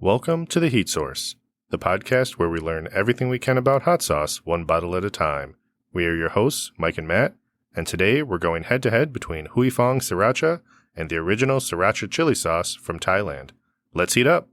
Welcome to The Heat Source, the podcast where we learn everything we can about hot sauce one bottle at a time. We are your hosts, Mike and Matt, and today we're going head-to-head between Fong Sriracha and the original Sriracha chili sauce from Thailand. Let's heat up!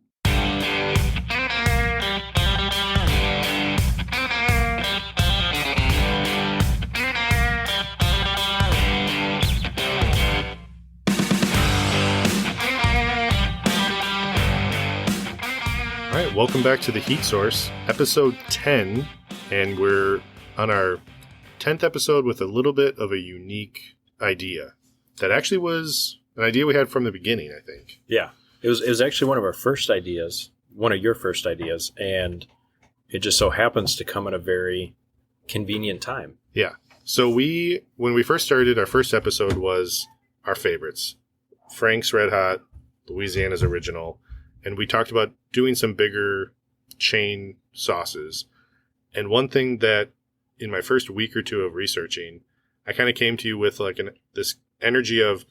All right, welcome back to The Heat Source, episode 10, and we're on our 10th episode with a little bit of a unique idea that actually was an idea we had from the beginning, I think. Yeah, it was actually one of our first ideas, one of your first ideas, and it just so happens to come at a very convenient time. Yeah, so when we first started, our first episode was our favorites, Frank's Red Hot, Louisiana's Original, and we talked about doing some bigger chain sauces. And one thing that in my first week or two of researching, I kind of came to you with like this energy of,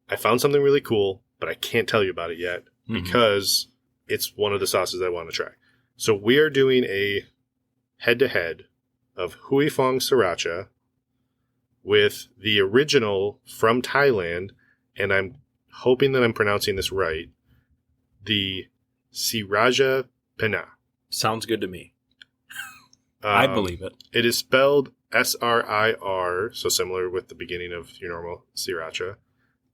I found something really cool, but I can't tell you about it yet because it's one of the sauces I want to try. So we are doing a head-to-head of Fong Sriracha with the original from Thailand, and I'm hoping that I'm pronouncing this right, the Sriraja Panich. Sounds good to me. I believe it. It is spelled S-R-I-R, so similar with the beginning of your normal Sriracha,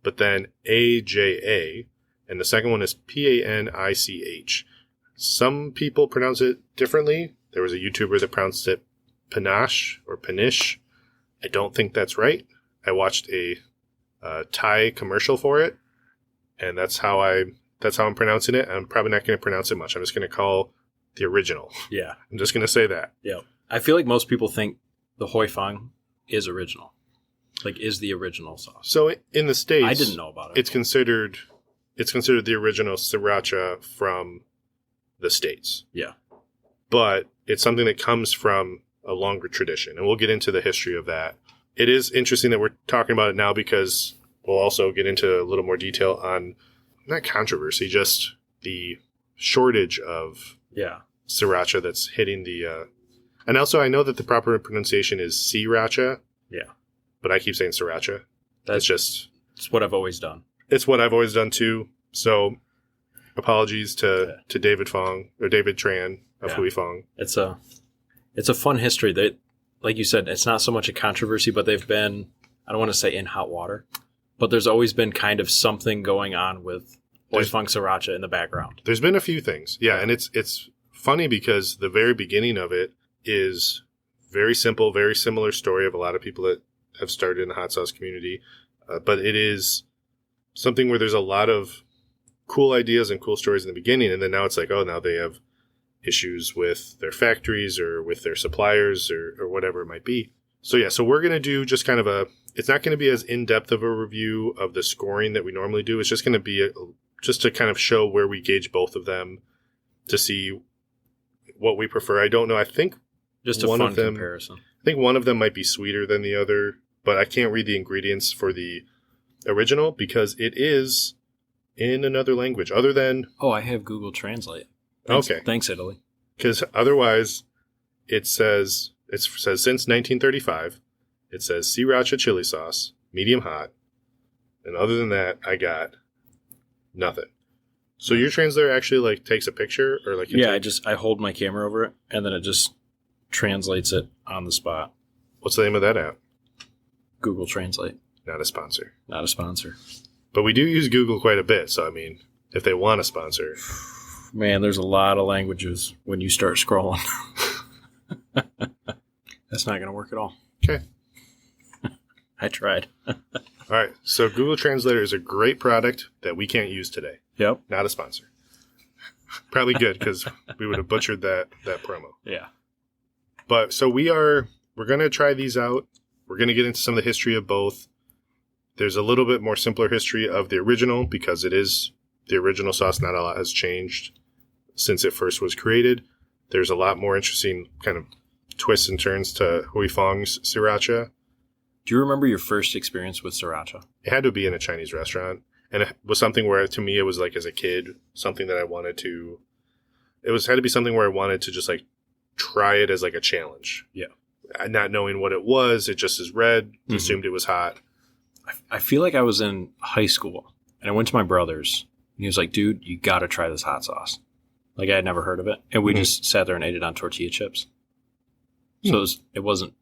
but then A-J-A, and the second one is P-A-N-I-C-H. Some people pronounce it differently. There was a YouTuber that pronounced it Panache or Panish. I don't think that's right. I watched a Thai commercial for it, and that's how I'm pronouncing it. I'm probably not going to pronounce it much. I'm just going to call the original. Yeah. I'm just going to say that. Yeah. I feel like most people think the Fong is original. Like, is the original sauce. So in the States, I didn't know about it. It's considered the original Sriracha from the States. Yeah. But it's something that comes from a longer tradition, and we'll get into the history of that. It is interesting that we're talking about it now because we'll also get into a little more detail on, not controversy, just the shortage of Sriracha that's hitting the... and also, I know that the proper pronunciation is Sriracha. Yeah. But I keep saying Sriracha. It's what I've always done. It's what I've always done, too. So, apologies to David Fong, or David Tran of Fong. It's a fun history. That, like you said, it's not so much a controversy, but they've been, I don't want to say in hot water, but there's always been kind of something going on with Fong Sriracha in the background. There's been a few things. Yeah, and it's funny because the very beginning of it is very simple, very similar story of a lot of people that have started in the hot sauce community. But it is something where there's a lot of cool ideas and cool stories in the beginning. And then now it's like, oh, now they have issues with their factories or with their suppliers or whatever it might be. So yeah, so we're going to do just kind of it's not going to be as in-depth of a review of the scoring that we normally do. It's just going to be just to kind of show where we gauge both of them to see what we prefer. I don't know. I think just a fun comparison. I think one of them might be sweeter than the other, but I can't read the ingredients for the original because it is in another language other than... Oh, I have Google Translate. Okay. Thanks, Italy. Because otherwise it says since 1935, it says Sriracha chili sauce, medium hot. And other than that, I got nothing. So your translator actually like takes a picture or like... Yeah, I hold my camera over it and then it just translates it on the spot. What's the name of that app? Google Translate. Not a sponsor. Not a sponsor. But we do use Google quite a bit. So, I mean, if they want a sponsor... Man, there's a lot of languages when you start scrolling. That's not going to work at all. Okay. I tried. All right. So Google Translator is a great product that we can't use today. Yep. Not a sponsor. Probably good because we would have butchered that promo. Yeah. But so we're going to try these out. We're going to get into some of the history of both. There's a little bit more simpler history of the original because it is the original sauce. Not a lot has changed since it first was created. There's a lot more interesting kind of twists and turns to Fong's Sriracha. Do you remember your first experience with Sriracha? It had to be in a Chinese restaurant. And it was something where, to me, it was like as a kid, something that I wanted to had to be something where I wanted to just like try it as like a challenge. Yeah. Not knowing what it was, it just is red, assumed it was hot. I feel like I was in high school and I went to my brother's and he was like, dude, you got to try this hot sauce. Like I had never heard of it. And we just sat there and ate it on tortilla chips. So it wasn't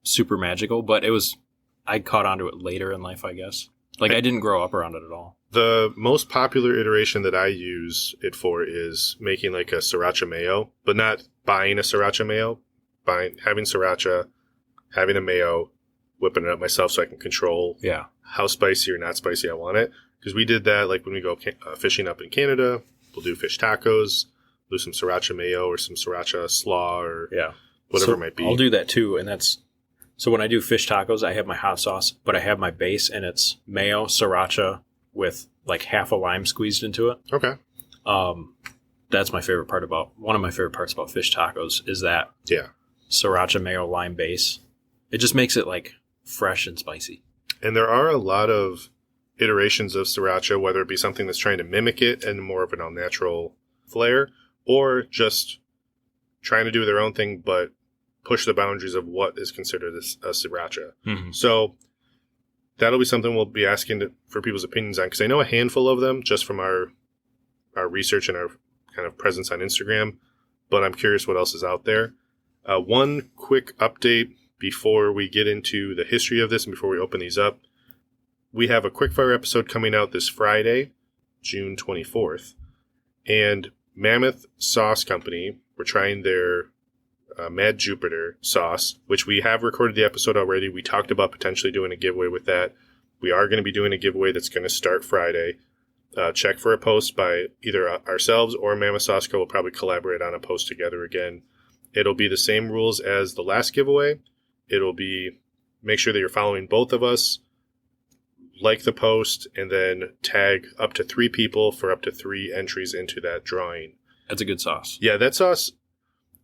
super magical, but I caught onto it later in life, I guess. Like I didn't grow up around it at all. The most popular iteration that I use it for is making like a Sriracha mayo, but not buying a Sriracha mayo, having Sriracha, having a mayo, whipping it up myself so I can control how spicy or not spicy I want it. Because we did that like when we go fishing up in Canada, we'll do fish tacos, do some Sriracha mayo or some Sriracha slaw or whatever it might be. I'll do that too, and so when I do fish tacos, I have my hot sauce, but I have my base, and it's mayo, Sriracha, with like half a lime squeezed into it. Okay. That's my favorite part one of my favorite parts about fish tacos is that Sriracha mayo lime base. It just makes it like fresh and spicy. And there are a lot of iterations of Sriracha, whether it be something that's trying to mimic it and more of an all-natural flair, or just trying to do their own thing, but push the boundaries of what is considered a Sriracha. Mm-hmm. So that'll be something we'll be asking for people's opinions on, because I know a handful of them just from our research and our kind of presence on Instagram, but I'm curious what else is out there. One quick update before we get into the history of this and before we open these up. We have a quickfire episode coming out this Friday, June 24th, and Mammoth Sauce Company, we're trying their Mad Jupiter sauce, which we have recorded the episode already. We talked about potentially doing a giveaway with that. We are going to be doing a giveaway that's going to start Friday. Check for a post by either ourselves or Mammoth Sauce Co. We'll probably collaborate on a post together again. It'll be the same rules as the last giveaway. It'll be make sure that you're following both of us, like the post, and then tag up to 3 people for up to 3 entries into that drawing. That's a good sauce. Yeah, that sauce.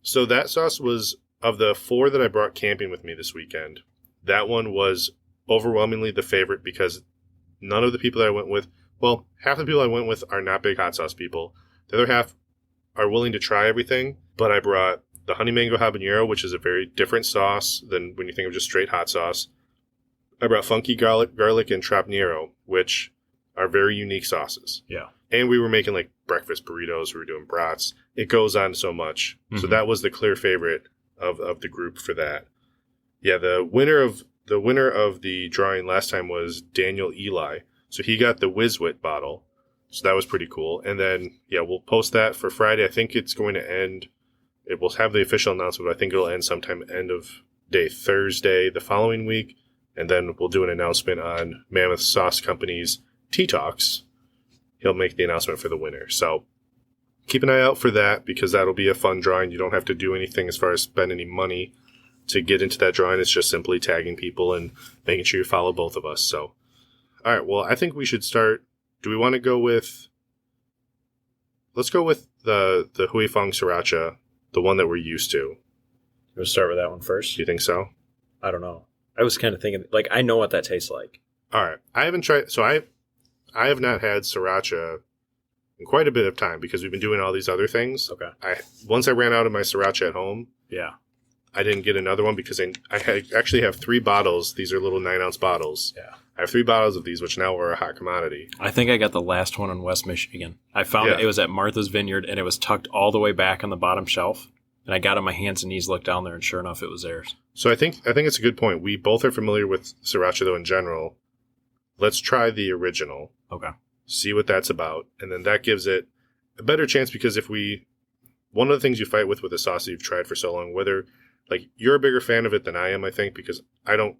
So that sauce was, of the 4 that I brought camping with me this weekend, that one was overwhelmingly the favorite because none of the people that I went with, well, half the people I went with are not big hot sauce people. The other half are willing to try everything, but I brought the honey mango habanero, which is a very different sauce than when you think of just straight hot sauce. I brought funky garlic and trapnero, which are very unique sauces. Yeah. And we were making like breakfast burritos. We were doing brats. It goes on so much. Mm-hmm. So that was the clear favorite of the group for that. Yeah, the winner of the drawing last time was Daniel Eli. So he got the Whiz-Wit bottle. So that was pretty cool. And then, yeah, we'll post that for Friday. I think it's going to end. It will have the official announcement, but I think it'll end sometime end of day Thursday the following week. And then we'll do an announcement on Mammoth Sauce Company's Tea Talks. He'll make the announcement for the winner. So keep an eye out for that because that'll be a fun drawing. You don't have to do anything as far as spend any money to get into that drawing. It's just simply tagging people and making sure you follow both of us. So, all right. Well, I think we should start. Do we want to go with? Let's go with the Fong Sriracha, the one that we're used to. We'll start with that one first. Do you think so? I don't know. I was kind of thinking, like, I know what that tastes like. All right. I haven't tried. So I have not had Sriracha in quite a bit of time because we've been doing all these other things. Okay. Once I ran out of my Sriracha at home. Yeah. I didn't get another one because I actually have 3 bottles. These are little 9-ounce bottles. Yeah. I have 3 bottles of these, which now are a hot commodity. I think I got the last one in West Michigan. I found it was at Martha's Vineyard, and it was tucked all the way back on the bottom shelf. And I got on my hands and knees, looked down there, and sure enough, it was theirs. So I think it's a good point. We both are familiar with Sriracha, though, in general. Let's try the original. Okay. See what that's about. And then that gives it a better chance because one of the things you fight with a sauce that you've tried for so long, whether, like, you're a bigger fan of it than I am, I think, because I don't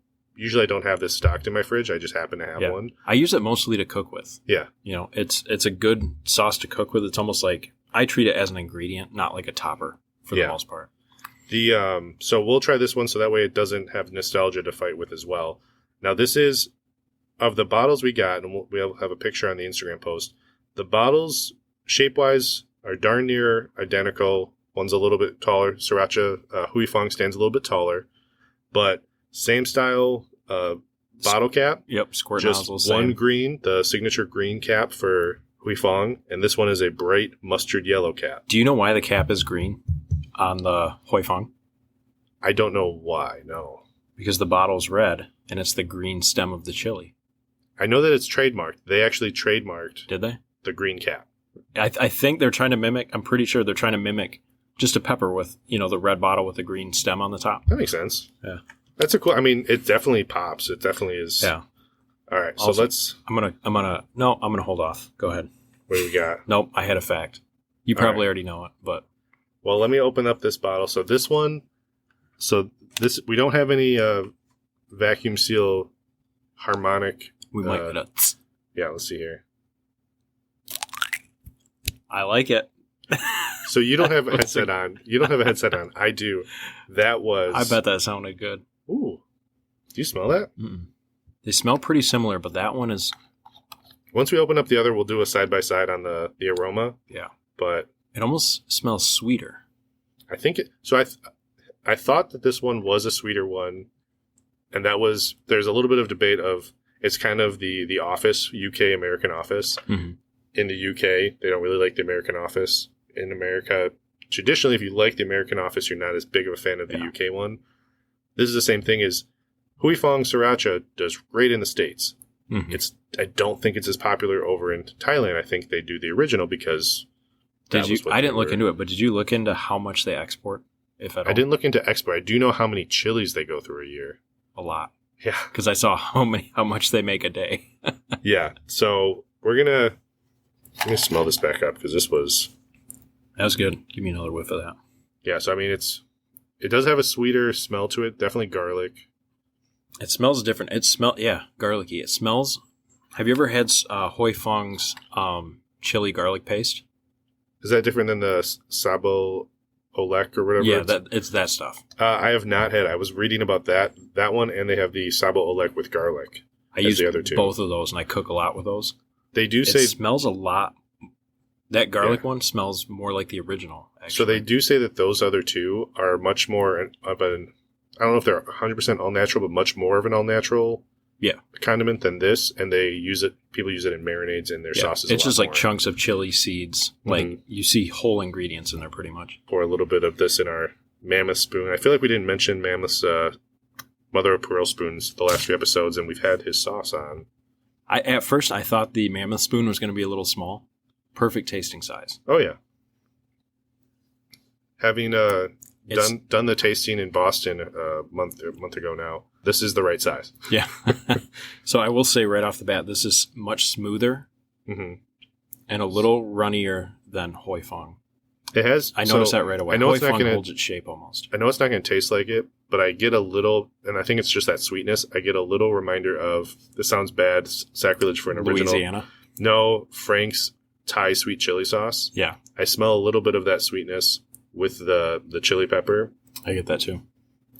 have this stocked in my fridge. I just happen to have one. I use it mostly to cook with. Yeah. You know, it's a good sauce to cook with. It's almost like I treat it as an ingredient, not like a topper for the most part. So we'll try this one so that way it doesn't have nostalgia to fight with as well. Now this is, of the bottles we got, and we'll have a picture on the Instagram post, the bottles shape-wise are darn near identical. One's a little bit taller. Sriracha Hui Fong stands a little bit taller, but same style bottle cap. Yep, squirt just nozzles. One green, the signature green cap for Fong, and this one is a bright mustard yellow cap. Do you know why the cap is green on the Fong? I don't know why, no. Because the bottle's red, and it's the green stem of the chili. I know that it's trademarked. They actually trademarked Did they? the green cap. I think they're trying to mimic, I'm pretty sure they're trying to mimic just a pepper with, the red bottle with the green stem on the top. That makes sense. Yeah. That's a cool, it definitely pops. It definitely is. Yeah. All right, so Also, let's... I'm gonna hold off. Go ahead. What do we got? Nope, I had a fact. You probably already know it, but... Well, let me open up this bottle. So this one... we don't have any vacuum seal harmonic... We might get a... Yeah, let's see here. I like it. So you don't have a headset on. You don't have a headset on. I do. That was... I bet that sounded good. Ooh. Do you smell that? Mm-mm. They smell pretty similar, but that one is... Once we open up the other, we'll do a side-by-side on the aroma. Yeah. But... It almost smells sweeter. I think it... So I thought that this one was a sweeter one. And that was... There's a little bit of debate of... It's kind of the Office, UK American Office. Mm-hmm. In the UK, they don't really like the American Office. In America, traditionally, if you like the American Office, you're not as big of a fan of the UK one. This is the same thing as Fong Sriracha does great in the States. Mm-hmm. I don't think it's as popular over in Thailand. I think they do the original because I didn't look into it, but did you look into how much they export, if at all? I didn't look into export. I do know how many chilies they go through a year. A lot. Yeah. Because I saw how much they make a day. Yeah. So we're going to smell this back up because this was... That was good. Give me another whiff of that. Yeah. So, it does have a sweeter smell to it. Definitely garlic. It smells different. Garlicky. It smells... Have you ever had Fong's chili garlic paste? Is that different than the Sabo Olek or whatever? Yeah, it's that stuff. I have not had. I was reading about that one, and they have the Sabo Olek with garlic. I use the other two. Both of those, and I cook a lot with those. They do it say... It smells a lot... That garlic one smells more like the original, actually. So they do say that those other two are much more of an... I don't know if they're 100% all-natural, but much more of an all-natural condiment than this, and they use it... People use it in marinades and their sauces. It's just like chunks of chili seeds. Mm-hmm. Like, you see whole ingredients in there, pretty much. Pour a little bit of this in our Mammoth spoon. I feel like we didn't mention Mammoth's mother of pearl spoons the last few episodes, and we've had his sauce on. At first, I thought the Mammoth spoon was going to be a little small. Perfect tasting size. Oh, yeah. Having done the tasting in Boston a month ago now, this is the right size. Yeah. So I will say right off the bat, this is much smoother and a little runnier than Fong. It has. I noticed that right away. I know Fong holds its shape almost. I know it's not going to taste like it, but I get a little, and I think it's just that sweetness. I get a little reminder of, this sounds bad, sacrilege for an original. Louisiana? No, Frank's Thai sweet chili sauce. Yeah. I smell a little bit of that sweetness with the chili pepper. I get that too.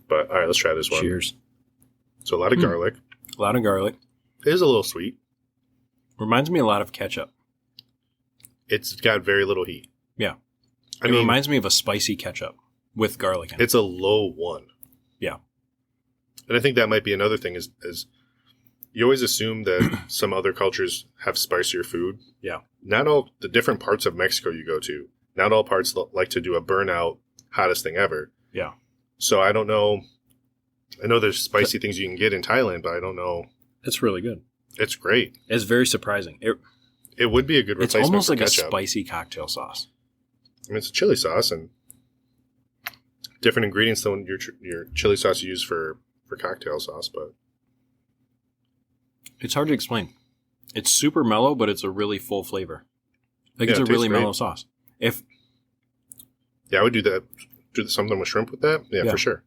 But all right, let's try this one. Cheers. So a lot of garlic. A lot of garlic. It is a little sweet. Reminds me a lot of ketchup. It's got very little heat. Yeah. It reminds me of a spicy ketchup with garlic in it. It's a low one. Yeah. And I think that might be another thing is you always assume that some other cultures have spicier food. Yeah. Not all the different parts of Mexico you go to, not all parts like to do a burnout hottest thing ever. Yeah. So I don't know. I know there's spicy things you can get in Thailand, but I don't know. It's really good. It's great. It's very surprising. It would be a good replacement. It's almost like ketchup. A spicy cocktail sauce. It's a chili sauce and different ingredients than your chili sauce you use for cocktail sauce, but it's hard to explain. It's super mellow, but it's a really full flavor. It's a really mellow sauce. I would do that. Do something with shrimp with that. Yeah, for sure.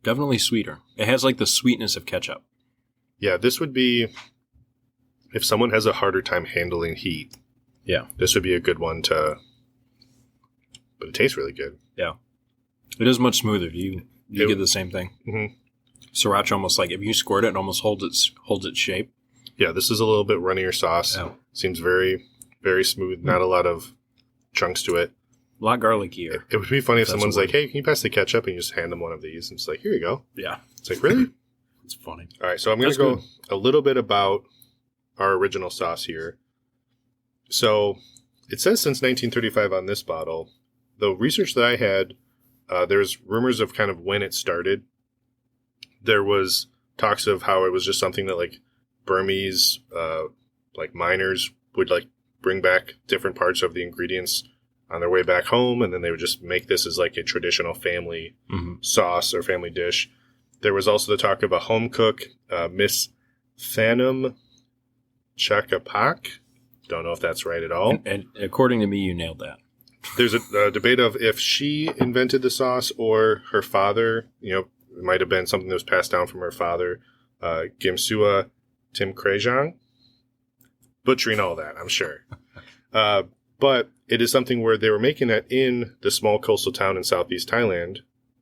Definitely sweeter. It has like the sweetness of ketchup. Yeah, this would be if someone has a harder time handling heat. Yeah, this would be a good one to. But it tastes really good. Yeah, it is much smoother. Do you get the same thing? Mm-hmm. Sriracha almost like if you squirt it holds its shape. Yeah, this is a little bit runnier sauce. Oh. Seems very, very smooth. Not a lot of chunks to it. A lot garlickier. It would be funny if someone's like, "Hey, can you pass the ketchup?" and you just hand them one of these, and it's like, "Here you go." Yeah, it's like, really? It's funny. All right, so I'm going to go a little bit about our original sauce here. So it says since 1935 on this bottle. The research that I had, there's rumors of kind of when it started. There was talks of how it was just something that like Burmese like miners would like bring back different parts of the ingredients on their way back home, and then they would just make this as like a traditional family sauce or family dish. There was also the talk of a home cook, Miss Thanem Chakapak. Don't know if that's right at all. And according to me, you nailed that. There's a debate of if she invented the sauce or her father. You know, it might have been something that was passed down from her father, Gimsua Timkrejang. Butchering all that, I'm sure. But it is something where they were making it in the small coastal town in southeast Thailand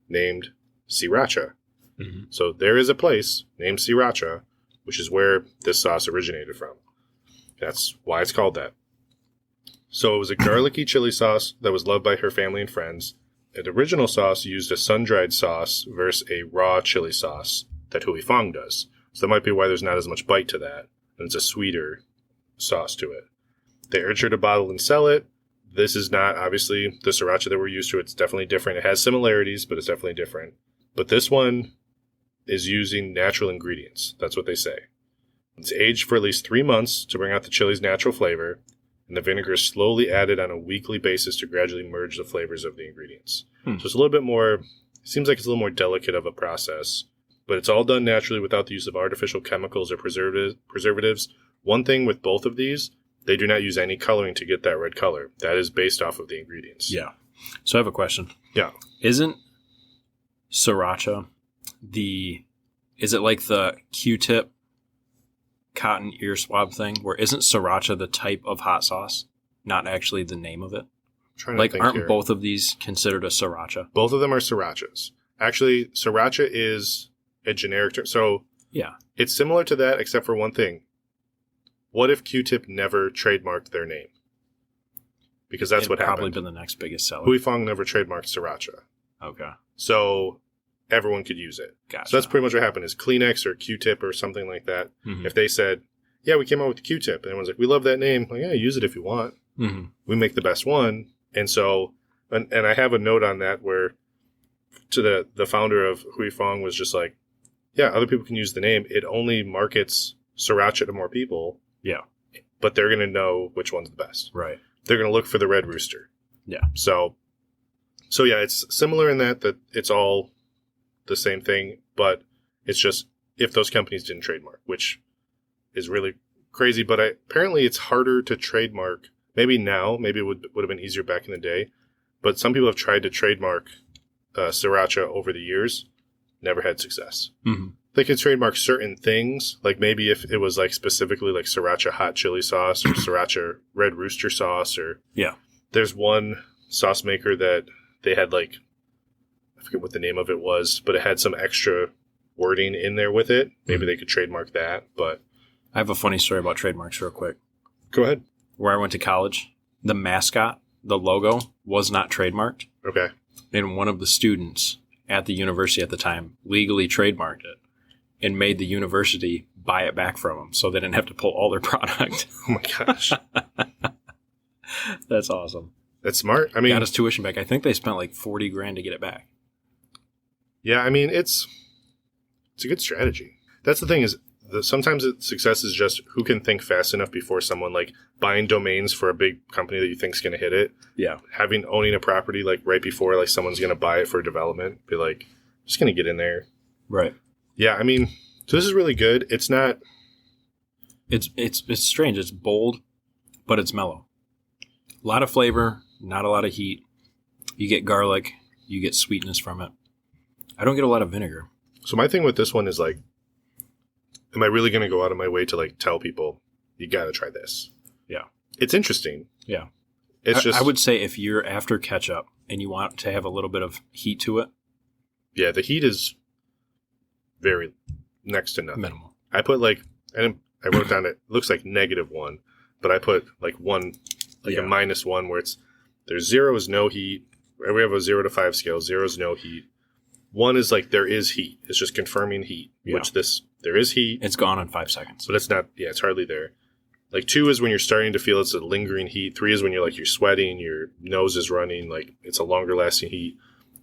named Sriracha. Mm-hmm. So there is a place named Sriracha, which is where this sauce originated from. That's why it's called that. So it was a garlicky chili sauce that was loved by her family and friends. The original sauce used a sun-dried sauce versus a raw chili sauce that Fong does. So that might be why there's not as much bite to that. And it's a sweeter sauce to it. They urge her to bottle and sell it. This is not, obviously, the Sriracha that we're used to. It's definitely different. It has similarities, but it's definitely different. But this one is using natural ingredients. That's what they say. It's aged for at least 3 months to bring out the chili's natural flavor, and the vinegar is slowly added on a weekly basis to gradually merge the flavors of the ingredients. So it's a little bit more, it seems like it's a little more delicate of a process, but it's all done naturally without the use of artificial chemicals or preservatives. One thing with both of these, they do not use any coloring to get that red color. That is based off of the ingredients. Yeah. So I have a question. Yeah. Isn't Sriracha is it like the Q-tip cotton ear swab thing, where isn't Sriracha the type of hot sauce, not actually the name of it? Like, aren't both of these considered a Sriracha? Both of them are Srirachas. Actually, Sriracha is a generic term. So yeah, it's similar to that, except for one thing. What if Q-tip never trademarked their name? Because that's what happened. Probably been the next biggest seller. Hui Fong never trademarked Sriracha. Okay. So everyone could use it. Gotcha. So that's pretty much what happened is Kleenex or Q-tip or something like that. Mm-hmm. If they said, yeah, we came out with the Q-tip, and everyone's like, we love that name. Like, yeah, use it if you want. Mm-hmm. We make the best one. And so, and I have a note on that where to the founder of Hui Fong was just like, yeah, other people can use the name. It only markets Sriracha to more people. Yeah. But they're going to know which one's the best. Right. They're going to look for the red rooster. Yeah. So yeah, it's similar in that it's all the same thing, but it's just if those companies didn't trademark, which is really crazy. But apparently it's harder to trademark. Maybe now, maybe it would have been easier back in the day. But some people have tried to trademark Sriracha over the years, never had success. Mm-hmm. They could trademark certain things, like maybe if it was like specifically like Sriracha hot chili sauce or Sriracha red rooster sauce, or yeah. There's one sauce maker that they had like, I forget what the name of it was, but it had some extra wording in there with it. Maybe they could trademark that, but I have a funny story about trademarks real quick. Go ahead. Where I went to college, the mascot, the logo, was not trademarked. Okay. And one of the students at the university at the time legally trademarked it and made the university buy it back from them so they didn't have to pull all their product. Oh my gosh. That's awesome. That's smart. I mean, got his tuition back. I think they spent like $40,000 to get it back. Yeah, I mean, it's a good strategy. That's the thing is, sometimes success is just who can think fast enough before someone, like buying domains for a big company that you think is going to hit it. Yeah. Owning a property like right before like someone's going to buy it for development. Be like, I'm just going to get in there. Right. Yeah, I mean, so this is really good. It's not. It's strange. It's bold, but it's mellow. A lot of flavor, not a lot of heat. You get garlic. You get sweetness from it. I don't get a lot of vinegar. So my thing with this one is like, am I really going to go out of my way to like tell people you got to try this? Yeah. It's interesting. Yeah. It's just, I would say if you're after ketchup and you want to have a little bit of heat to it. Yeah. The heat is very next to nothing. Minimal. I put like, and I wrote down it looks like -1, but I put like one, like a -1 where there's 0 is no heat. We have a 0 to 5 scale. 0 is no heat. 1 is like there is heat. It's just confirming heat, which there is heat. It's gone in 5 seconds. But it's not, it's hardly there. Like 2 is when you're starting to feel it's a lingering heat. 3 is when you're sweating, your nose is running, like it's a longer lasting heat.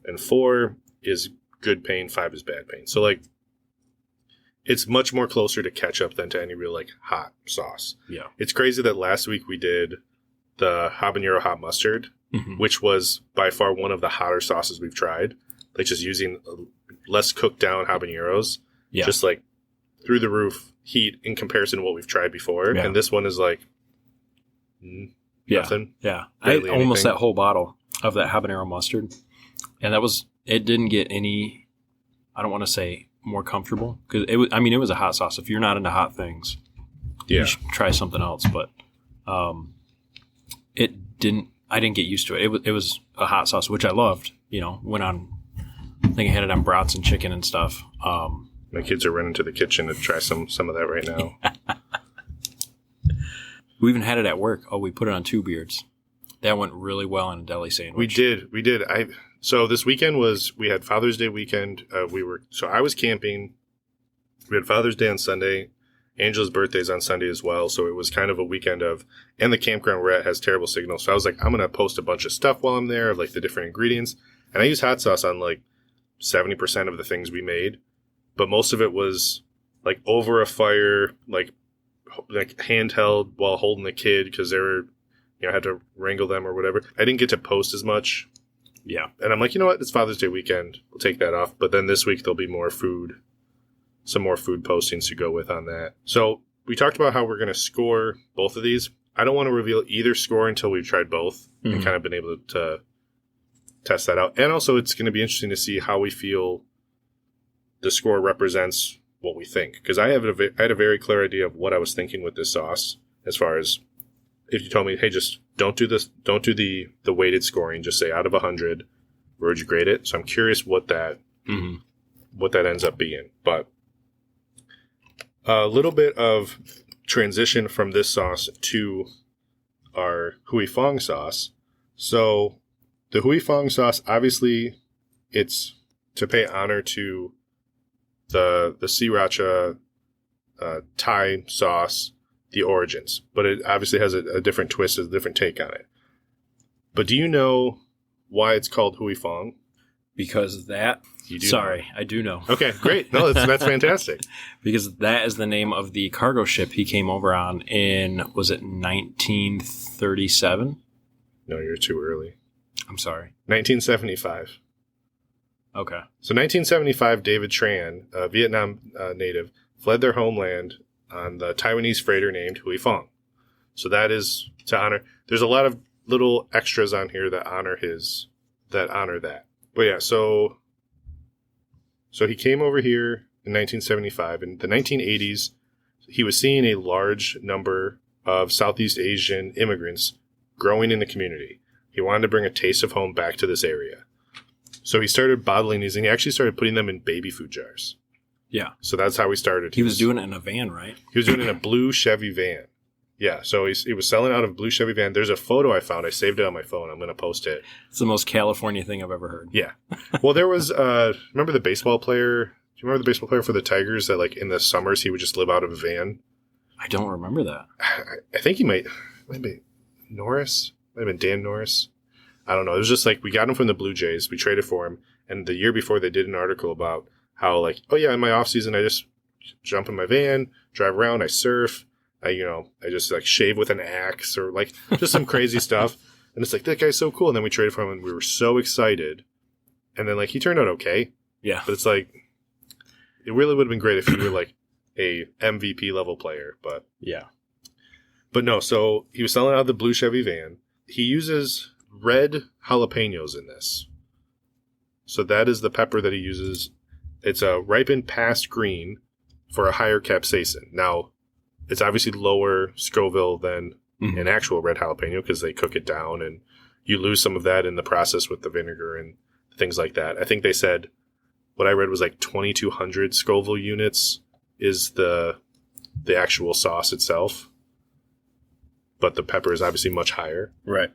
And 4 is good pain, 5 is bad pain. So like it's much more closer to ketchup than to any real like hot sauce. Yeah. It's crazy that last week we did the habanero hot mustard, which was by far one of the hotter sauces we've tried. Like just using less cooked down habaneros, just like through the roof heat in comparison to what we've tried before. Yeah. And this one is like nothing. Yeah. I ate almost that whole bottle of that habanero mustard. And it didn't get any, I don't want to say more comfortable. Because it was a hot sauce. If you're not into hot things, you should try something else. But I didn't get used to it. It was a hot sauce, which I loved. Went on, I think I had it on brats and chicken and stuff. My kids are running to the kitchen to try some of that right now. We even had it at work. Oh, we put it on 2 beards. That went really well on a deli sandwich. We did. So this weekend we had Father's Day weekend. I was camping. We had Father's Day on Sunday. Angela's birthday's on Sunday as well. So it was kind of a weekend and the campground we're at has terrible signal. So I was like, I'm going to post a bunch of stuff while I'm there of like the different ingredients. And I used hot sauce on like 70% of the things we made. But most of it was like over a fire, like handheld while holding the kid because they were, I had to wrangle them or whatever. I didn't get to post as much. Yeah. And I'm like, you know what? It's Father's Day weekend. We'll take that off. But then this week there'll be some more food postings to go with on that. So we talked about how we're going to score both of these. I don't want to reveal either score until we've tried both and kind of been able to test that out. And also it's going to be interesting to see how we feel the score represents what we think. Because I had a very clear idea of what I was thinking with this sauce as far as if you told me, hey, just don't do the weighted scoring, just say out of 100, where would you grade it? So I'm curious what that ends up being. But a little bit of transition from this sauce to our Hui Fong sauce. So the Hui Fong sauce, obviously, it's to pay honor to the Sriracha Thai sauce, the origins. But it obviously has a different twist, a different take on it. But do you know why it's called Hui Fong? Because that... I do know. Okay, great. No, that's fantastic. Because that is the name of the cargo ship he came over on in, was it 1937? No, you're too early. I'm sorry. 1975. Okay. So 1975, David Tran, a Vietnam native, fled their homeland on the Taiwanese freighter named Hui Fong. So that is to honor. There's a lot of little extras on here that honor that. But yeah, so he came over here in 1975. In the 1980s, he was seeing a large number of Southeast Asian immigrants growing in the community. He wanted to bring a taste of home back to this area. So he started bottling these, and he actually started putting them in baby food jars. Yeah. So that's how we started. He was doing it in a van, right? He was doing it in a blue Chevy van. Yeah, so he was selling out of a blue Chevy van. There's a photo I found. I saved it on my phone. I'm going to post it. It's the most California thing I've ever heard. Yeah. Well, there was, remember the baseball player? Do you remember the baseball player for the Tigers that, like, in the summers he would just live out of a van? I don't remember that. I think he might be Norris. Might have been Dan Norris. I don't know. It was just like we got him from the Blue Jays. We traded for him. And the year before they did an article about how, like, oh, yeah, in my off season, I just jump in my van, drive around, I surf. I just like shave with an axe or like just some crazy stuff. And it's like, that guy's so cool. And then we traded for him and we were so excited. And then like he turned out okay. Yeah. But it's like, it really would have been great if he were like a MVP level player. But yeah. But no, so he was selling out of the blue Chevy van. He uses red jalapenos in this. So that is the pepper that he uses. It's a ripened past green for a higher capsaicin. Now, it's obviously lower Scoville than an actual red jalapeno because they cook it down and you lose some of that in the process with the vinegar and things like that. I think they said, what I read was like 2,200 Scoville units is the actual sauce itself. But the pepper is obviously much higher. Right.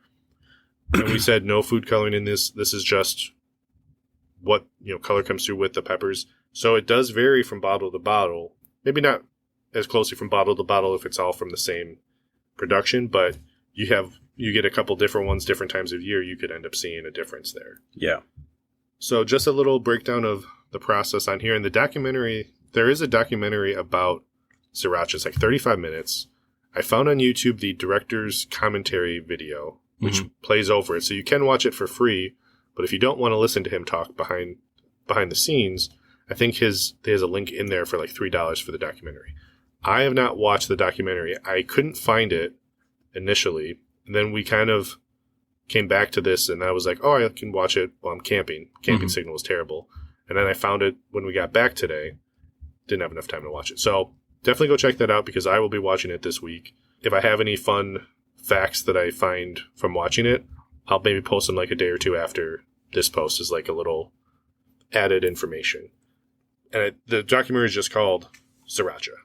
And we said no food coloring in this. This is just what, color comes through with the peppers. So it does vary from bottle to bottle. Maybe not as closely from bottle to bottle if it's all from the same production, but you get a couple different ones different times of year, you could end up seeing a difference there. Yeah. So just a little breakdown of the process on here. In the documentary, there is a documentary about Sriracha. It's like 35 minutes. I found on YouTube the director's commentary video, which plays over it. So you can watch it for free, but if you don't want to listen to him talk behind the scenes, I think there's a link in there for like $3 for the documentary. I have not watched the documentary. I couldn't find it initially. And then we kind of came back to this, and I was like, oh, I can watch it while I'm camping. Camping signal is terrible. And then I found it when we got back today. Didn't have enough time to watch it. So definitely go check that out because I will be watching it this week. If I have any fun facts that I find from watching it, I'll maybe post them like a day or two after this post as like a little added information. And the documentary is just called Sriracha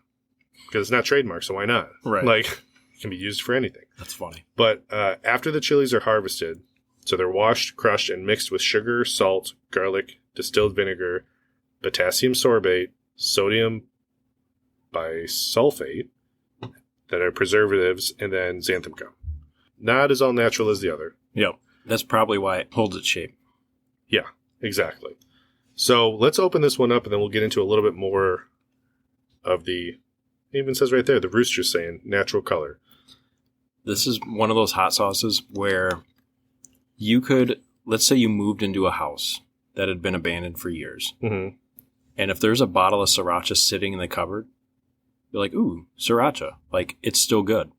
because it's not trademarked, so why not? Right. Like, it can be used for anything. That's funny. But after the chilies are harvested, so they're washed, crushed, and mixed with sugar, salt, garlic, distilled vinegar, potassium sorbate, sodium bisulfate, that are preservatives, and then xanthan gum. Not as all natural as the other. Yep. That's probably why it holds its shape. Yeah, exactly. So let's open this one up, and then we'll get into a little bit more of it even says right there, the rooster's saying natural color. This is one of those hot sauces where you could, let's say you moved into a house that had been abandoned for years. Mm-hmm. And if there's a bottle of Sriracha sitting in the cupboard, you're like, ooh, Sriracha. Like, it's still good.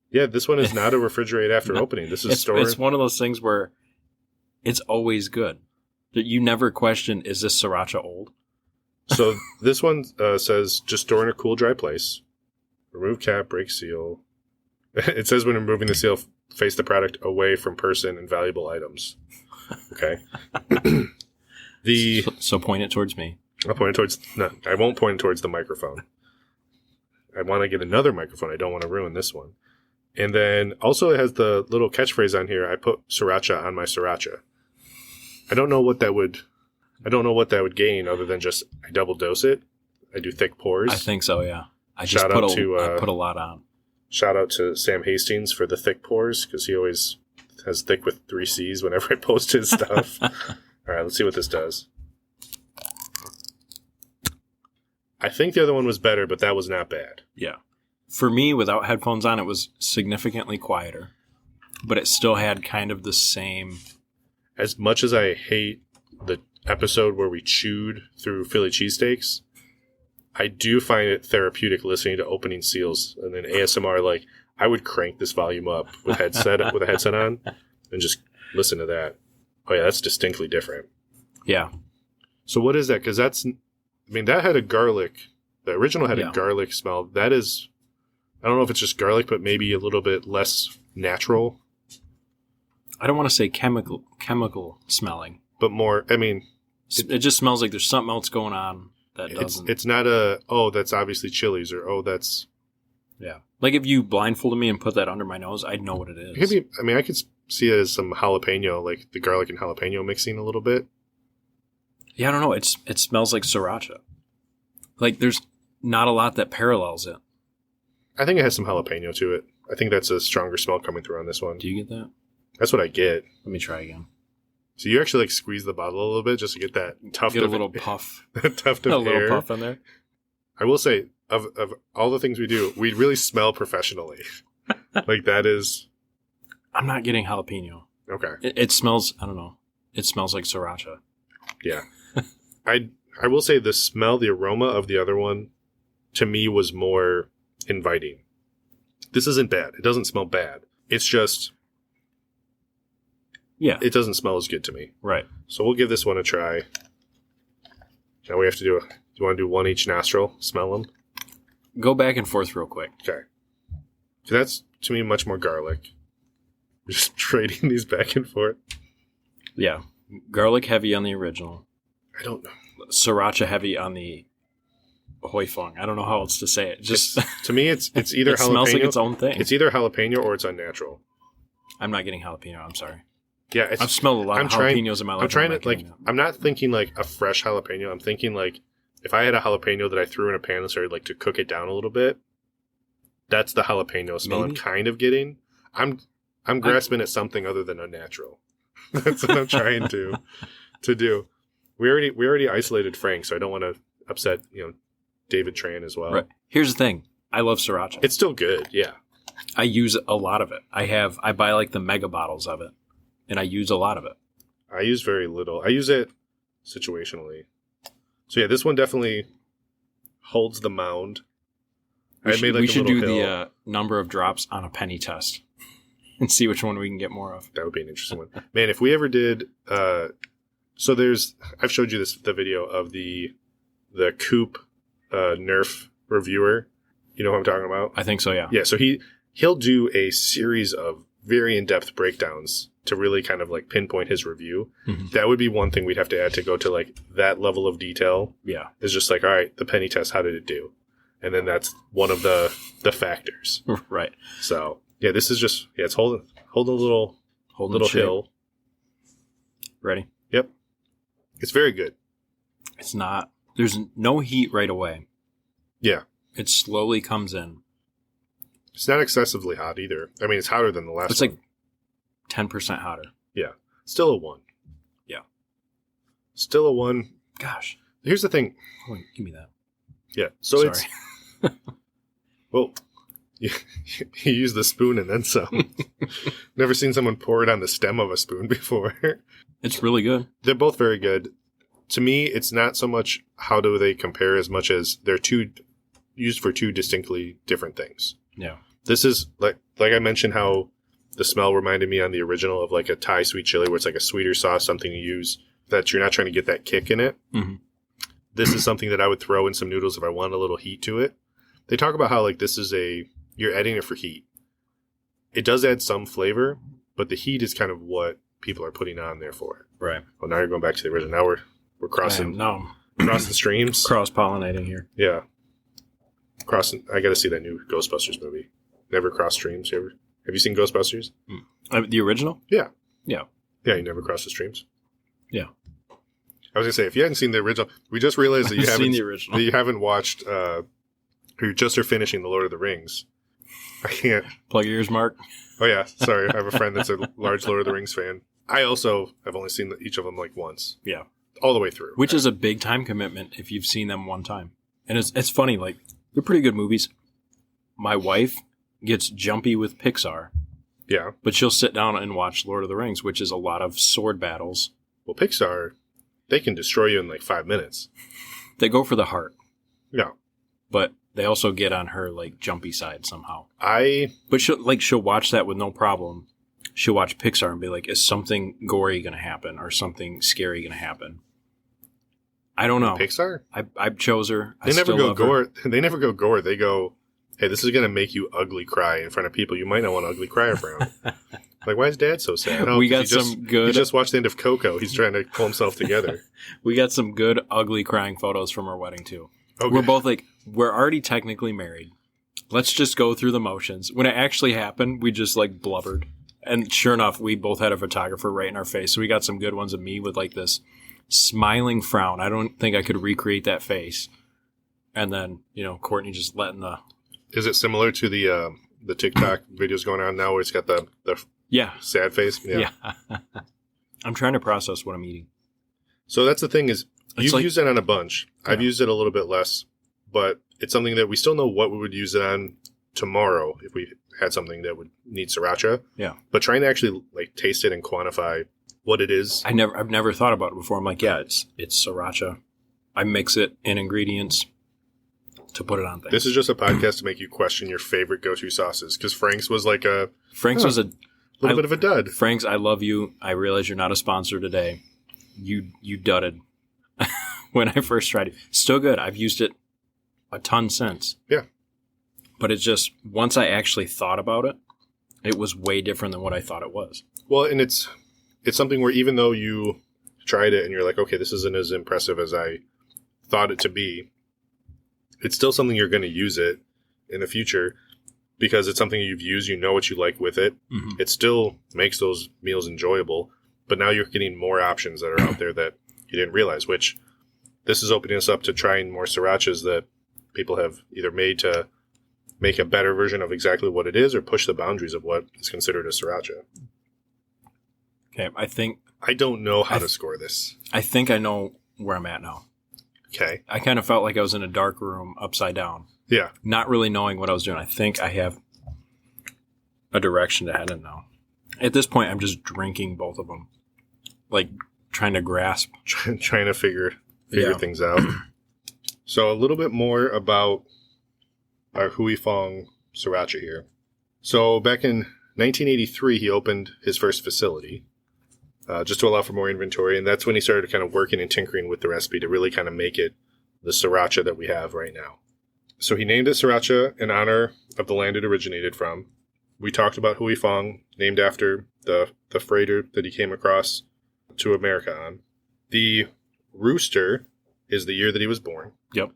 Yeah, this one is not a refrigerate after opening. This is stored. It's one of those things where it's always good. That you never question, is this Sriracha old? So this one says, just store in a cool, dry place. Remove cap, break seal. It says when removing the seal, face the product away from person and valuable items. Okay. So point it towards me. I'll point it towards... No, I won't point it towards the microphone. I want to get another microphone. I don't want to ruin this one. And then also it has the little catchphrase on here, I put Sriracha on my Sriracha. I don't know what that would gain other than just I double dose it. I do thick pours. I think so, yeah. I put a lot on. Shout out to Sam Hastings for the thick pours because he always has thick with 3 C's whenever I post his stuff. All right, let's see what this does. I think the other one was better, but that was not bad. Yeah. For me, without headphones on, it was significantly quieter, but it still had kind of the same. As much as I hate the episode where we chewed through Philly cheesesteaks, I do find it therapeutic listening to opening seals and then ASMR. Like, I would crank this volume up with a headset on and just listen to that. Oh yeah, that's distinctly different. Yeah. So what is that? Because that had a garlic. The original had a garlic smell. That is, I don't know if it's just garlic, but maybe a little bit less natural. I don't want to say chemical smelling, but more. I mean, it just smells like there's something else going on that doesn't. It's not that's obviously chilies, or that's. Yeah, like if you blindfolded me and put that under my nose, I'd know what it is. Maybe, I could see it as some jalapeno, like the garlic and jalapeno mixing a little bit. Yeah, I don't know. It smells like Sriracha. Like there's not a lot that parallels it. I think it has some jalapeno to it. I think that's a stronger smell coming through on this one. Do you get that? That's what I get. Let me try again. So you actually like squeeze the bottle a little bit just to get that tuft get a little puff. Tuft of a air. Little puff in there. I will say, of all the things we do, we really smell professionally. Like that is... I'm not getting jalapeno. Okay. It smells, I don't know. It smells like Sriracha. Yeah. I will say the aroma of the other one, to me, was more inviting. This isn't bad. It doesn't smell bad. It's just... Yeah. It doesn't smell as good to me. Right. So we'll give this one a try. Now we have to do you want to do one each nostril? Smell them? Go back and forth real quick. Okay. So that's, to me, much more garlic. We're just trading these back and forth. Yeah. Garlic heavy on the original. I don't know. Sriracha heavy on the Hoi Fong. I don't know how else to say it. Just to me, it's either it jalapeno. Smells like its own thing. It's either jalapeno or it's unnatural. I'm not getting jalapeno. I'm sorry. Yeah, I've smelled a lot of jalapenos in my life. I'm trying to I'm not thinking like a fresh jalapeno. I'm thinking like if I had a jalapeno that I threw in a pan and started like to cook it down a little bit, That's the jalapeno smell Maybe? I'm kind of getting. I'm grasping at something other than unnatural. That's what I'm trying to do. We already isolated Frank, so I don't want to upset, David Tran as well. Right. Here's the thing. I love Sriracha. It's still good, yeah. I use a lot of it. I buy like the mega bottles of it, and I use a lot of it. I use very little. I use it situationally. So yeah, this one definitely holds the mound. We should do hill. the number of drops on a penny test and see which one we can get more of. That would be an interesting one. Man, if we ever did... I've showed you the video of the Coop Nerf reviewer. You know what I'm talking about? I think so, yeah. Yeah, so he'll do a series of very in-depth breakdowns to really kind of like pinpoint his review. Mm-hmm. That would be one thing we'd have to add to go to like that level of detail. Yeah. It's just like, all right, the penny test, how did it do? And then that's one of the factors. Right. So yeah, this is just it's holding a little shape. hill. Ready? Yep. It's very good. It's not. There's no heat right away. Yeah. It slowly comes in. It's not excessively hot either. I mean, it's hotter than the last It's one. like 10% hotter. Yeah. Still a 1. Yeah. Still a 1. Gosh. Here's the thing. Oh, wait, give me that. Yeah. So Sorry. it's... Well, you use the spoon and then some. Never seen someone pour it on the stem of a spoon before. It's really good. They're both very good. To me, it's not so much how do they compare as much as they're used for two distinctly different things. Yeah. This is like I mentioned how the smell reminded me on the original of like a Thai sweet chili where it's like a sweeter sauce, something you use that you're not trying to get that kick in it. Mm-hmm. This is something that I would throw in some noodles if I wanted a little heat to it. They talk about how like this is you're adding it for heat. It does add some flavor, but the heat is kind of what people are putting on there for it. Right. Well, now you're going back to the original. Now we're crossing crossing streams. Cross-pollinating here. Yeah. I got to see that new Ghostbusters movie. Never cross streams. Have you seen Ghostbusters? The original? Yeah. Yeah. Yeah, you never cross the streams. Yeah. I was gonna say if you hadn't seen the original, we just realized that you haven't seen the original. That you haven't watched. You just are finishing the Lord of the Rings. I can't Plug your ears, Mark. Oh yeah, sorry. I have a friend that's a large Lord of the Rings fan. I also have only seen each of them like once. Yeah. All the way through. Which is a big time commitment if you've seen them one time. And it's funny, like, they're pretty good movies. My wife gets jumpy with Pixar. Yeah. But she'll sit down and watch Lord of the Rings, which is a lot of sword battles. Well, Pixar, they can destroy you in like 5 minutes. They go for the heart. Yeah. But they also get on her, like, jumpy side somehow. But she'll watch that with no problem. She'll watch Pixar and be like, is something gory going to happen or something scary going to happen? I don't know. Pixar? I chose her. They never go gore. They never go gore. They go, hey, this is going to make you ugly cry in front of people you might not want to ugly cry around. Like, why is Dad so sad? We got some good... He just watched the end of Coco. He's trying to pull himself together. We got some good ugly crying photos from our wedding, too. Okay. We're both like, we're already technically married. Let's just go through the motions. When it actually happened, we just, like, blubbered. And sure enough, we both had a photographer right in our face. So we got some good ones of me with, like, this smiling frown. I don't think I could recreate that face. And then, Courtney just letting the... Is it similar to the TikTok videos going on now where it's got the sad face? Yeah. I'm trying to process what I'm eating. So that's the thing is, you've like, used it on a bunch. Yeah. I've used it a little bit less, but it's something that we still know what we would use it on tomorrow if we had something that would need sriracha. Yeah. But trying to actually like taste it and quantify what it is. I've never thought about it before. I'm like, yeah, it's sriracha. I mix it in ingredients to put it on things. This is just a podcast to make you question your favorite go-to sauces because Frank's was like Frank's was a little bit of a dud. Frank's, I love you. I realize you're not a sponsor today. You dudded when I first tried it. Still good. I've used it a ton since. Yeah. But it's just, once I actually thought about it, it was way different than what I thought it was. Well, and it's something where even though you tried it and you're like, okay, this isn't as impressive as I thought it to be, it's still something you're going to use it in the future because it's something you've used, you know what you like with it. Mm-hmm. It still makes those meals enjoyable, but now you're getting more options that are out there that you didn't realize, which this is opening us up to trying more srirachas that people have either made to make a better version of exactly what it is or push the boundaries of what is considered a Sriracha. Okay, I don't know how to score this. I think I know where I'm at now. Okay. I kind of felt like I was in a dark room upside down. Yeah. Not really knowing what I was doing. I think I have a direction to head in now. At this point, I'm just drinking both of them. Like, trying to grasp. Trying to figure things out. So a little bit more about our Hui Fong Sriracha here. So back in 1983, he opened his first facility just to allow for more inventory. And that's when he started kind of working and tinkering with the recipe to really kind of make it the Sriracha that we have right now. So he named it Sriracha in honor of the land it originated from. We talked about Hui Fong, named after the freighter that he came across to America on. The rooster is the year that he was born. Yep.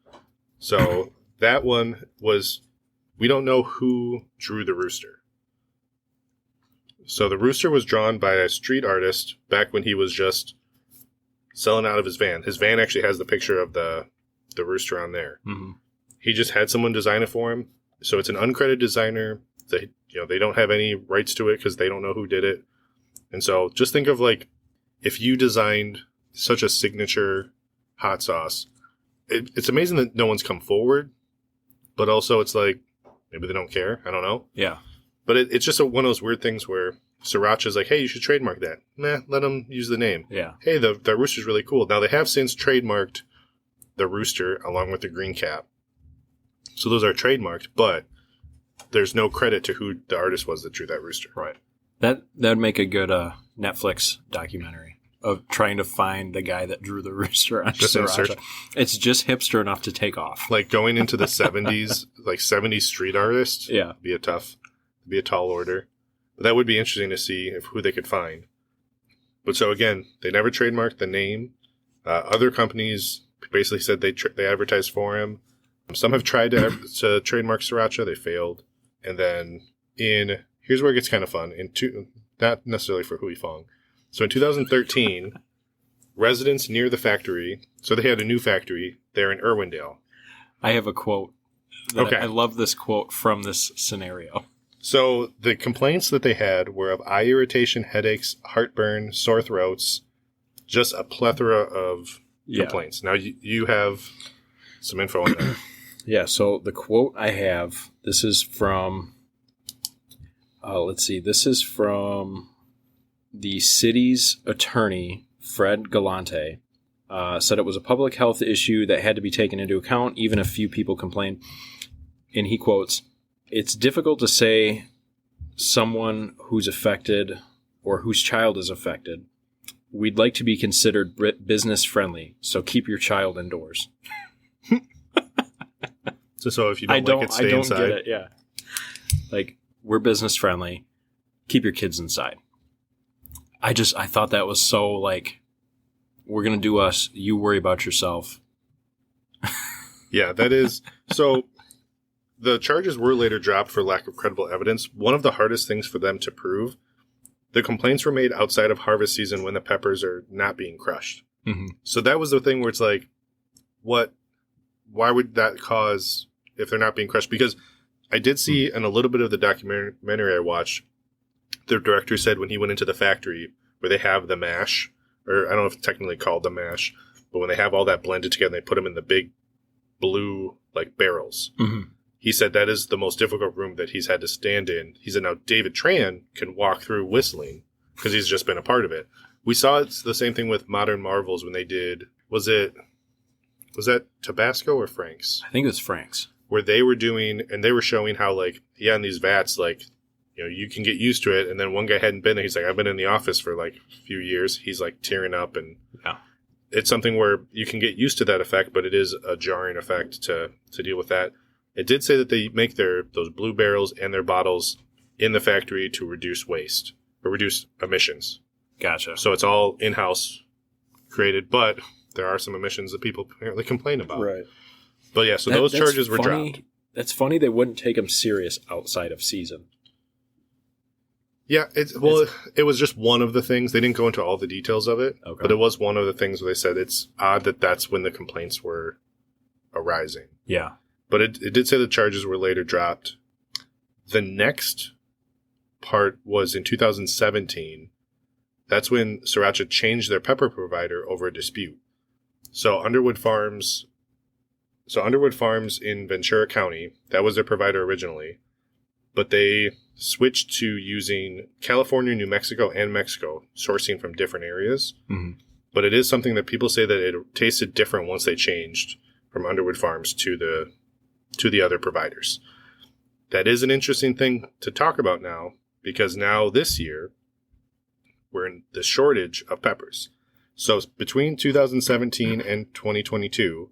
So that one was, we don't know who drew the rooster. So the rooster was drawn by a street artist back when he was just selling out of his van. His van actually has the picture of the rooster on there. Mm-hmm. He just had someone design it for him. So it's an uncredited designer. They don't have any rights to it because they don't know who did it. And so just think of like, if you designed such a signature hot sauce, it's amazing that no one's come forward, but also it's like, maybe they don't care. I don't know. Yeah. But it's just one of those weird things where Sriracha's like, hey, you should trademark that. Nah, let them use the name. Yeah. Hey, the rooster's really cool. Now, they have since trademarked the rooster along with the green cap. So those are trademarked, but there's no credit to who the artist was that drew that rooster. Right. That'd make a good Netflix documentary of trying to find the guy that drew the rooster on Sriracha. It's just hipster enough to take off. Like going into the 70s, like 70s street artist. Yeah. Be a tall order. But that would be interesting to see who they could find. But so again, they never trademarked the name. Other companies basically said they advertised for him. Some have tried to trademark Sriracha. They failed. And then here's where it gets kind of fun. Not necessarily for Hui Fong. So in 2013, residents near the factory, so they had a new factory there in Irwindale. I have a quote. Okay. I love this quote from this scenario. So the complaints that they had were of eye irritation, headaches, heartburn, sore throats, just a plethora of complaints. Now you have some info on that. Yeah, so the quote I have, this is from, this is from the city's attorney, Fred Galante, said it was a public health issue that had to be taken into account, even if few people complained. And he quotes, "It's difficult to say someone who's affected or whose child is affected. We'd like to be considered business friendly, so keep your child indoors." So if you don't like it, stay inside. I don't get it, yeah. Like, we're business friendly. Keep your kids inside. I thought that was so, like, we're going to do us. You worry about yourself. Yeah, that is. So the charges were later dropped for lack of credible evidence. One of the hardest things for them to prove, the complaints were made outside of harvest season when the peppers are not being crushed. Mm-hmm. So that was the thing where it's like, why would that cause if they're not being crushed? Because I did see in a little bit of the documentary I watched, the director said when he went into the factory where they have the mash, or I don't know if it's technically called the mash, but when they have all that blended together and they put them in the big blue like barrels, mm-hmm. He said that is the most difficult room that he's had to stand in. He said now David Tran can walk through whistling because he's just been a part of it. We saw it's the same thing with Modern Marvels when they did, was that Tabasco or Frank's? I think it was Frank's. Where they were doing, and they were showing how, like, in these vats, like, you can get used to it. And then one guy hadn't been there. He's like, I've been in the office for, like, a few years. He's, like, tearing up. And it's something where you can get used to that effect, but it is a jarring effect to deal with that. It did say that they make those blue barrels and their bottles in the factory to reduce waste or reduce emissions. Gotcha. So it's all in-house created, but there are some emissions that people apparently complain about. Right. But yeah, so those charges were dropped. That's funny they wouldn't take them serious outside of season. Yeah, it was just one of the things. They didn't go into all the details of it, but it was one of the things where they said it's odd that that's when the complaints were arising. Yeah. But it did say the charges were later dropped. The next part was in 2017. That's when Sriracha changed their pepper provider over a dispute. So Underwood Farms in Ventura County, that was their provider originally, but they switched to using California, New Mexico, and Mexico, sourcing from different areas. Mm-hmm. But it is something that people say that it tasted different once they changed from Underwood Farms to the other providers. That is an interesting thing to talk about now, because now this year, we're in the shortage of peppers. So between 2017 and 2022,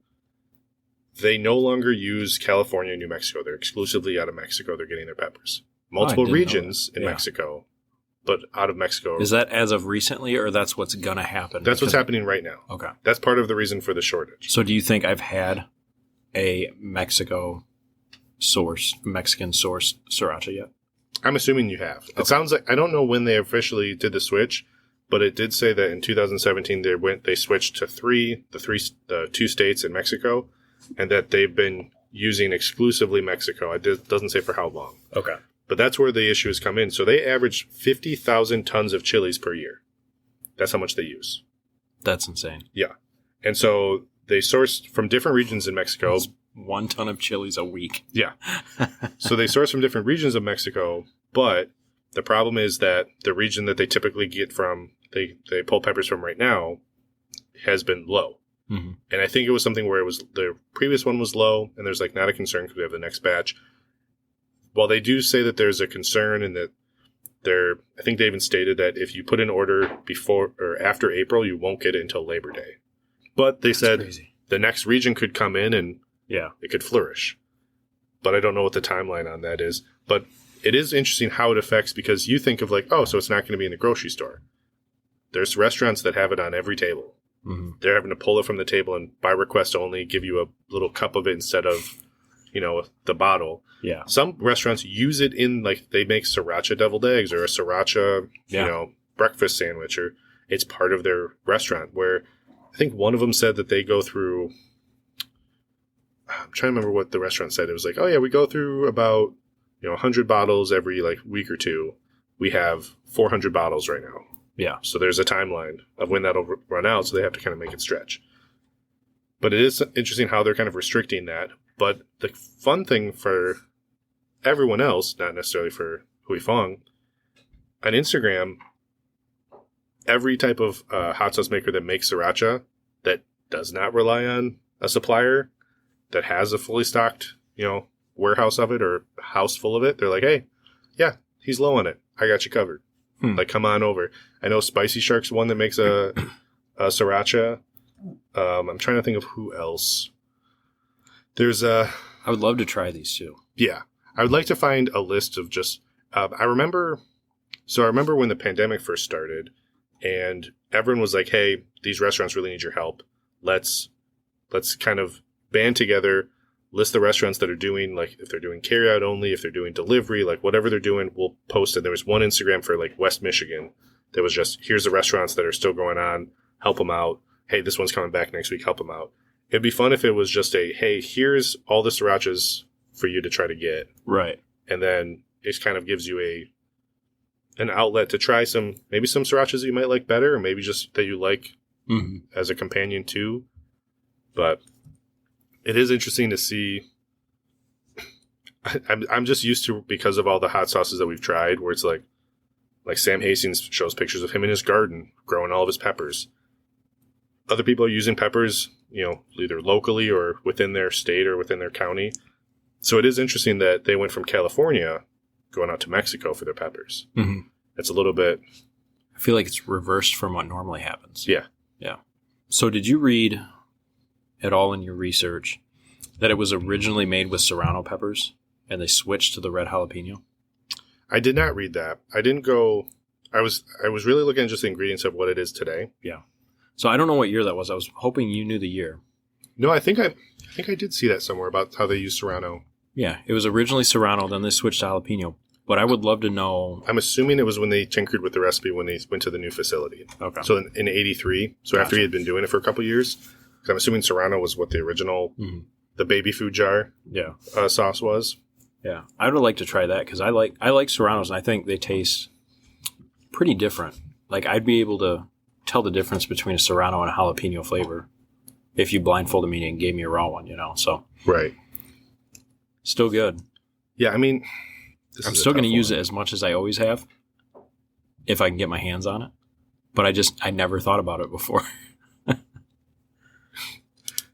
they no longer use California and New Mexico. They're exclusively out of Mexico. They're getting their peppers. Multiple regions in Mexico, but out of Mexico. Is that as of recently, or that's what's going to happen? That's what's happening right now. Okay. That's part of the reason for the shortage. So do you think I've had a Mexican sourced Sriracha yet? I'm assuming you have. Okay. It sounds like, I don't know when they officially did the switch, but it did say that in 2017 they switched to the 2 states in Mexico, and that they've been using exclusively Mexico. It doesn't say for how long. Okay. But that's where the issue has come in. So they average 50,000 tons of chilies per year. That's how much they use. That's insane. Yeah. And so they source from different regions in Mexico. That's 1 ton of chilies a week. Yeah. So they source from different regions of Mexico, but the problem is that the region that they typically get from, they pull peppers from right now, has been low. Mm-hmm. And I think it was something where it was, the previous one was low, and there's like not a concern because we have the next batch. While they do say that there's a concern, and that I think they even stated that if you put an order before or after April, you won't get it until Labor Day. But they said the next region could come in and it could flourish. But I don't know what the timeline on that is. But it is interesting how it affects, because you think of like, oh, so it's not going to be in the grocery store. There's restaurants that have it on every table. Mm-hmm. They're having to pull it from the table and by request only give you a little cup of it instead of, the bottle. Yeah. Some restaurants use it in, like, they make Sriracha deviled eggs or a Sriracha, breakfast sandwich, or it's part of their restaurant, where I think one of them said that they go through, I'm trying to remember what the restaurant said. It was like, oh yeah, we go through about, 100 bottles every like week or two. We have 400 bottles right now. Yeah. So there's a timeline of when that'll run out, so they have to kind of make it stretch. But it is interesting how they're kind of restricting that. But the fun thing for everyone else, not necessarily for Hui Fong, on Instagram, every type of hot sauce maker that makes Sriracha that does not rely on a supplier, that has a fully stocked, warehouse of it or house full of it, they're like, hey, yeah, he's low on it. I got you covered. Like, come on over. I know Spicy Shark's one that makes a Sriracha. I'm trying to think of who else. There's I would love to try these too. Yeah. I would like to find a list of just, I remember when the pandemic first started and everyone was like, hey, these restaurants really need your help. Let's kind of band together, list the restaurants that are doing, like, if they're doing carryout only, if they're doing delivery, like whatever they're doing, we'll post it. There was one Instagram for like West Michigan that was just, here's the restaurants that are still going on, help them out. Hey, this one's coming back next week, help them out. It'd be fun if it was just hey, here's all the Srirachas for you to try to get. Right. And then it kind of gives you an outlet to try maybe some Srirachas that you might like better, or maybe just that you like as a companion too. But it is interesting to see. I'm just used to, because of all the hot sauces that we've tried, where it's like Sam Hastings shows pictures of him in his garden growing all of his peppers. Other people are using peppers, either locally or within their state or within their county. So it is interesting that they went from California going out to Mexico for their peppers. Mm-hmm. It's a little bit... I feel like it's reversed from what normally happens. Yeah. Yeah. So did you read at all in your research that it was originally made with serrano peppers and they switched to the red jalapeno? I did not read that. I didn't go... I was really looking at just the ingredients of what it is today. Yeah. So I don't know what year that was. I was hoping you knew the year. No, I think I did see that somewhere about how they use serrano. Yeah, it was originally serrano, then they switched to jalapeno. But I would love to know. I'm assuming it was when they tinkered with the recipe when they went to the new facility. Okay. So in 83, so after he had been doing it for a couple of years, because I'm assuming serrano was what the original the baby food jar Yeah. sauce was. Yeah. I would like to try that because I like Serranos, and I think they taste pretty different. Like, I'd be able to tell the difference between a Serrano and a jalapeno flavor if you blindfolded me and gave me a raw one, so. Right. Still good. Yeah, I mean, I'm still going to use it as much as I always have if I can get my hands on it. But I never thought about it before.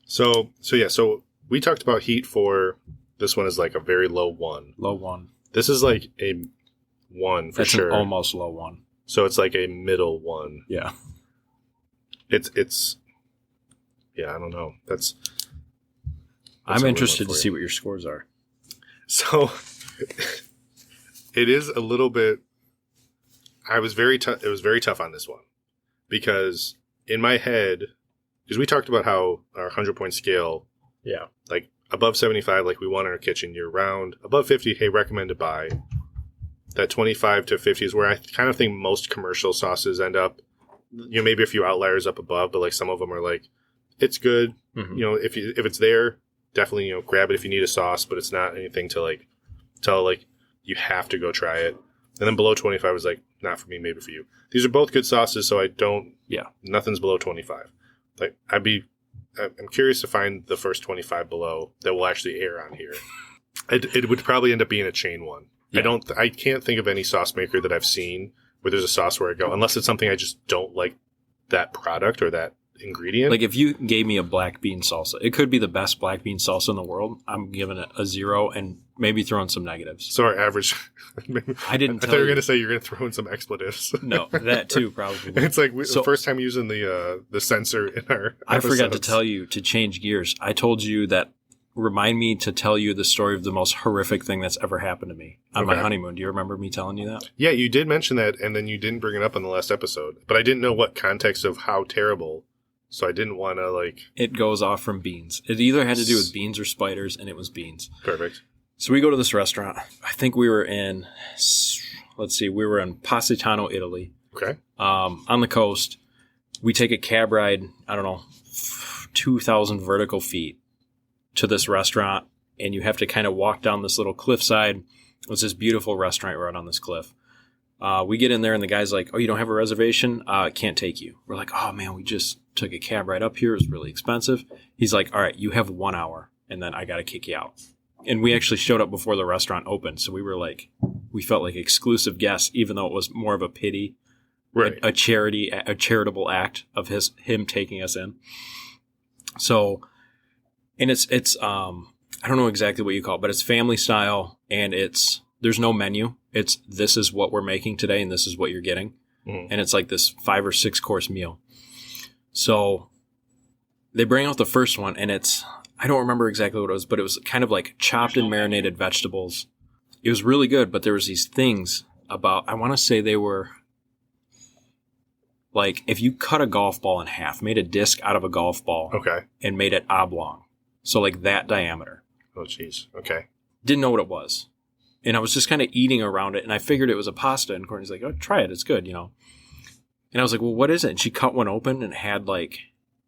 So we talked about heat for this one is like a very low 1. Low 1. This is like a 1 for That's sure. An almost low 1. So it's like a middle 1. Yeah. It's yeah, I don't know. That's I'm interested to see what your scores are. So it is a little bit. It was very tough on this one because in my head, because we talked about how our 100-point scale, yeah, like above 75, like we want in our kitchen year round. Above 50, hey, recommend to buy. That 25 to 50 is where I kind of think most commercial sauces end up. Maybe a few outliers up above, but like some of them are like, it's good. Mm-hmm. If it's there, definitely grab it if you need a sauce, but it's not anything to like tell like you have to go try it. And then below 25 is like, not for me, maybe for you. These are both good sauces, so I don't. Yeah. Nothing's below 25. Like I'm curious to find the first 25 below that will actually air on here. It would probably end up being a chain one. Yeah. I can't think of any sauce maker that I've seen where there's a sauce where I go, unless it's something I just don't like that product or that ingredient. Like if you gave me a black bean salsa, it could be the best black bean salsa in the world. I'm giving it a 0 and maybe throwing some negatives. So our average. I didn't. I thought you were going to say you're going to throw in some expletives. No, that too probably. It's like the first time using the sensor in our. I forgot to tell you to change gears. I told you that. Remind me to tell you the story of the most horrific thing that's ever happened to me on my honeymoon. Do you remember me telling you that? Yeah, you did mention that, and then you didn't bring it up on the last episode. But I didn't know what context of how terrible, so I didn't want to, like... It goes off from beans. It either had to do with beans or spiders, and it was beans. Perfect. So we go to this restaurant. I think we were in... we were in Positano, Italy. Okay. On the coast. We take a cab ride, 2,000 vertical feet. To this restaurant, and you have to kind of walk down this little cliffside. It's this beautiful restaurant right on this cliff. We get in there, and the guy's like, "Oh, you don't have a reservation? Can't take you." We're like, "Oh man, we just took a cab right up here. It was really expensive." He's like, "All right, you have 1 hour, and then I got to kick you out." And we actually showed up before the restaurant opened, so we felt like exclusive guests, even though it was more of a pity, right? A charitable act of him taking us in. So. And it's I don't know exactly what you call it, but it's family style, and there's no menu. This is what we're making today, and this is what you're getting. Mm-hmm. And it's like this 5 or 6 course meal. So they bring out the first one, and I don't remember exactly what it was, but it was kind of like chopped and marinated vegetables. It was really good, but there was these things about, I want to say they were like if you cut a golf ball in half, made a disc out of a golf ball, okay, and made it oblong. So like that diameter. Oh, jeez. Okay. Didn't know what it was. And I was just kind of eating around it, and I figured it was a pasta. And Courtney's like, "Oh, try it. It's good, And I was like, "Well, what is it?" And she cut one open, and it had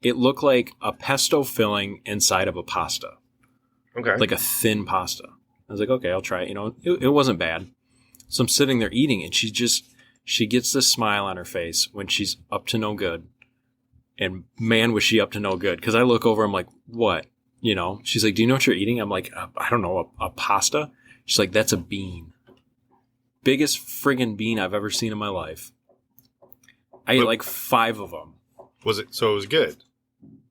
it looked like a pesto filling inside of a pasta. Okay. Like a thin pasta. I was like, "Okay, I'll try it." It wasn't bad. So I'm sitting there eating, and she gets this smile on her face when she's up to no good. And man, was she up to no good. Because I look over, I'm like, "What?" She's like, "Do you know what you're eating?" I'm like, "I don't know, a pasta?" She's like, "That's a bean. Biggest friggin' bean I've ever seen in my life." I ate like 5 of them. So it was good?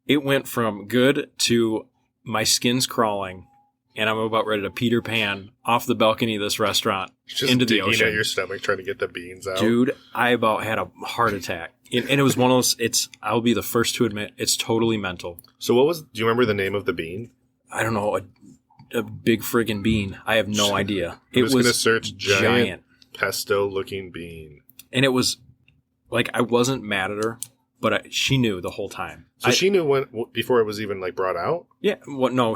It went from good to my skin's crawling, and I'm about ready to Peter Pan off the balcony of this restaurant into the ocean. At your stomach trying to get the beans out. Dude, I about had a heart attack. And it was one of those, I'll be the first to admit, it's totally mental. So do you remember the name of the bean? I don't know, a big friggin' bean. I have no idea. It was going to search giant pesto-looking bean. And it was, I wasn't mad at her, but she knew the whole time. So she knew before it was even, brought out? Yeah,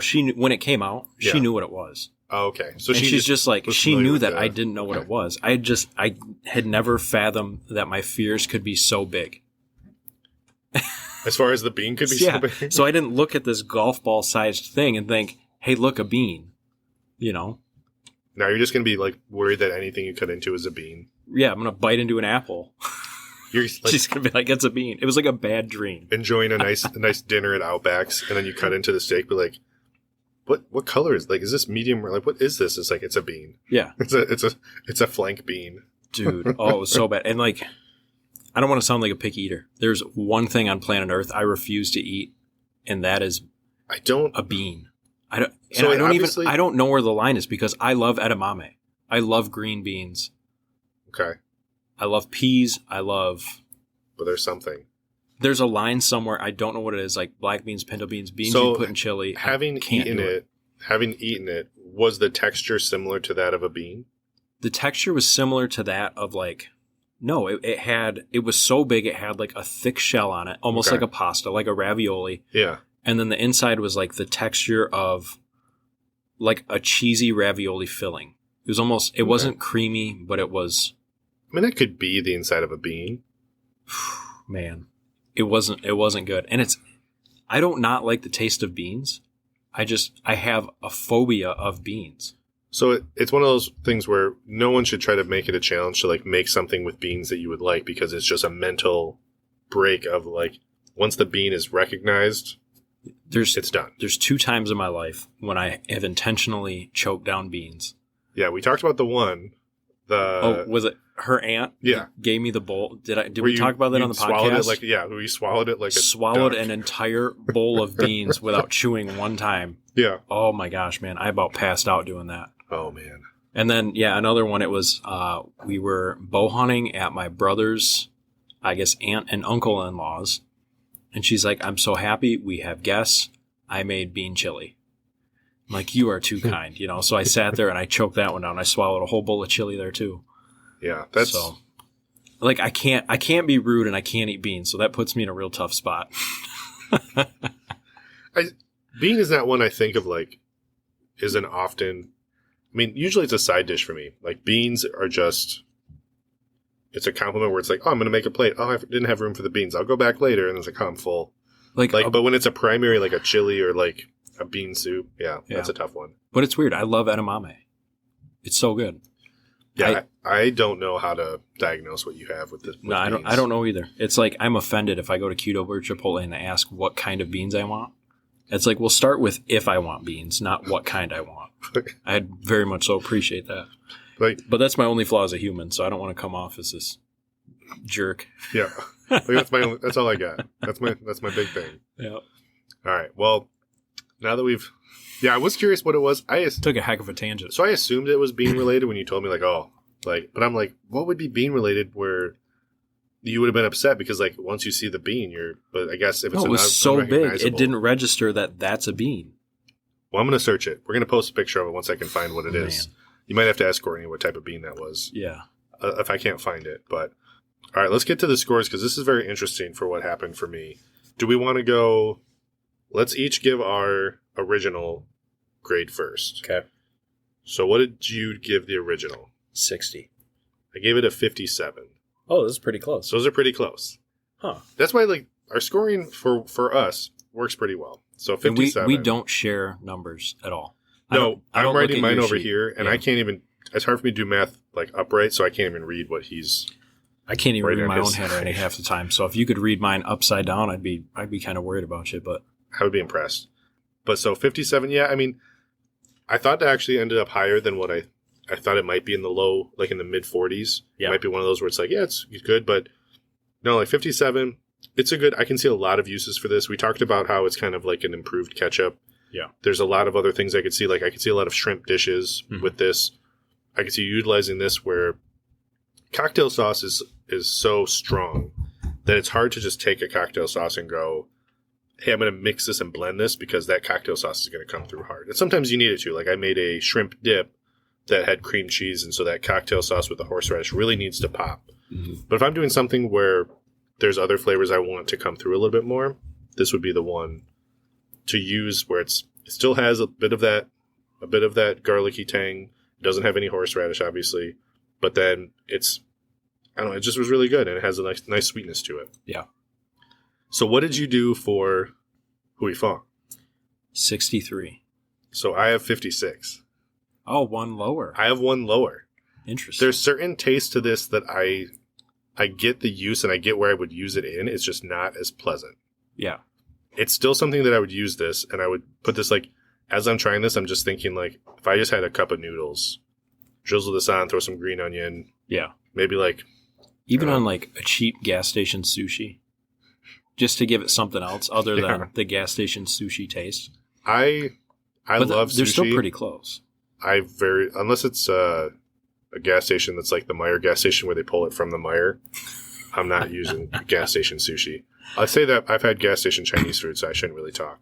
she knew, when it came out, she knew what it was. Oh, okay. So she's just like, she knew that I didn't know what it was. I had never fathomed that my fears could be so big. As far as the bean could be so big. So I didn't look at this golf ball sized thing and think, hey, look, a bean. You know? Now you're just going to be like worried that anything you cut into is a bean. Yeah, I'm going to bite into an apple. You're like, She's going to be like, it's a bean. It was like a bad dream. Enjoying a nice dinner at Outback's, and then you cut into the steak, but like, what color is, like, is this medium? Like, what is this? It's like, it's a bean. Yeah. It's a flank bean. Dude, oh, it was so bad. And like, I don't want to sound like a picky eater. There's one thing on planet Earth I refuse to eat, and that is a bean. I don't know where the line is because I love edamame. I love green beans. Okay. I love peas. But there's something. There's a line somewhere. I don't know what it is. Like black beans, pinto beans, beans so you put in chili. Having eaten it, was the texture similar to that of a bean? The texture was similar to that of like, no, it was so big it had like a thick shell on it, almost like a pasta, like a ravioli. Yeah. And then the inside was like the texture of like a cheesy ravioli filling. It was almost, it wasn't creamy, but it was. I mean, it could be the inside of a bean. Man, it wasn't good. And I don't not like the taste of beans. I have a phobia of beans. So it's one of those things where no one should try to make it a challenge to like make something with beans that you would like, because it's just a mental break of like, once the bean is recognized, it's done. There's 2 times in my life when I have intentionally choked down beans. Yeah, we talked about the one. Was it her aunt? Yeah, gave me the bowl. Did we talk about that on the podcast? We swallowed it like swallowed an entire bowl of beans without chewing one time. Yeah. Oh my gosh, man! I about passed out doing that. Oh man. And then another one. It was we were bow hunting at my brother's, I guess, aunt and uncle-in-law's, and she's like, "I'm so happy we have guests. I made bean chili." I'm like, you are too kind, you know. So I sat there and I choked that one down. I swallowed a whole bowl of chili there too. Yeah, that's so. Like I can't be rude and I can't eat beans, so that puts me in a real tough spot. Bean is not one I think of like isn't often. I mean, usually it's a side dish for me. Like beans are just. It's a compliment where it's like, oh, I'm going to make a plate. Oh, I didn't have room for the beans. I'll go back later, and it's like, oh, I'm full. But when it's a primary, like a chili or like a bean soup, that's a tough one. But it's weird. I love edamame. It's so good. Yeah, I don't know how to diagnose what you have with this. No, I don't know either. It's like I'm offended if I go to Qdoba or Chipotle and I ask what kind of beans I want. It's like, we'll start with if I want beans, not what kind I want. I very much so appreciate that. But that's my only flaw as a human, so I don't want to come off as this jerk. Yeah, that's all I got. That's my big thing. Yeah. All right. Well, now that I was curious what it was. I took a heck of a tangent. So I assumed it was bean related when you told me but I'm like, what would be bean related where you would have been upset because like once you see the bean, but I guess if it's it was so big, it didn't register that that's a bean. Well, I'm going to search it. We're going to post a picture of it once I can find what it is. You might have to ask Courtney what type of bean that was. Yeah. If I can't find it, but all right, let's get to the scores because this is very interesting for what happened for me. Do we want to go? Let's each give our original grade first. Okay. So what did you give the original? 60. I gave it a 57. Oh, this is pretty close. So those are pretty close. Huh. That's why like our scoring for us works pretty well. So 57. We don't share numbers at all. No, I'm writing mine over here, and I can't even. It's hard for me to do math like upright, so I can't even read what he's. I can't even read my own handwriting half the time. So if you could read mine upside down, I'd be kind of worried about you. But I would be impressed. But so 57, yeah. I mean, I thought that actually ended up higher than what I thought it might be in the low, like in the mid 40s. Yeah, it might be one of those where it's like, yeah, it's good, but no, like 57. It's a good. I can see a lot of uses for this. We talked about how it's kind of like an improved ketchup. Yeah. There's a lot of other things I could see. Like I could see a lot of shrimp dishes with this. I could see utilizing this where cocktail sauce is so strong that it's hard to just take a cocktail sauce and go, hey, I'm going to mix this and blend this because that cocktail sauce is going to come through hard. And sometimes you need it to. Like I made a shrimp dip that had cream cheese, and so that cocktail sauce with the horseradish really needs to pop. Mm-hmm. But if I'm doing something where there's other flavors I want to come through a little bit more, this would be the one to use where it still has a bit of that garlicky tang. It doesn't have any horseradish, obviously, but then it just was really good, and it has a nice sweetness to it. Yeah. So what did you do for Hui Fong? 63. So I have 56. Oh, one lower. I have one lower. Interesting. There's certain tastes to this that I get the use and I get where I would use it in. It's just not as pleasant. Yeah. It's still something that I would use this, and I would put this like, as I'm trying this, I'm just thinking like, if I just had a cup of noodles, drizzle this on, throw some green onion. Yeah. Maybe like. Even on like a cheap gas station sushi, just to give it something else other than the gas station sushi taste. I love sushi. They're still pretty close. Unless it's a gas station that's like the Meijer gas station where they pull it from the Meijer, I'm not using gas station sushi. I'd say that I've had gas station Chinese food, so I shouldn't really talk.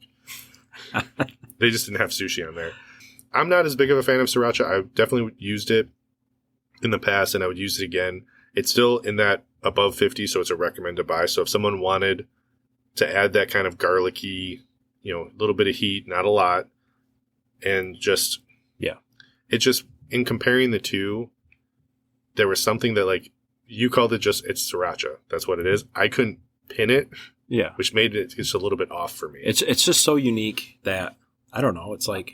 They just didn't have sushi on there. I'm not as big of a fan of Sriracha. I've definitely used it in the past, and I would use it again. It's still in that above 50, so it's a recommend to buy. So if someone wanted to add that kind of garlicky, a little bit of heat, not a lot, and just, it's just, in comparing the two, there was something that, like, you called it it's Sriracha. That's what it is. I couldn't pin it. Yeah. Which made it just a little bit off for me. It's just so unique that, I don't know, it's like,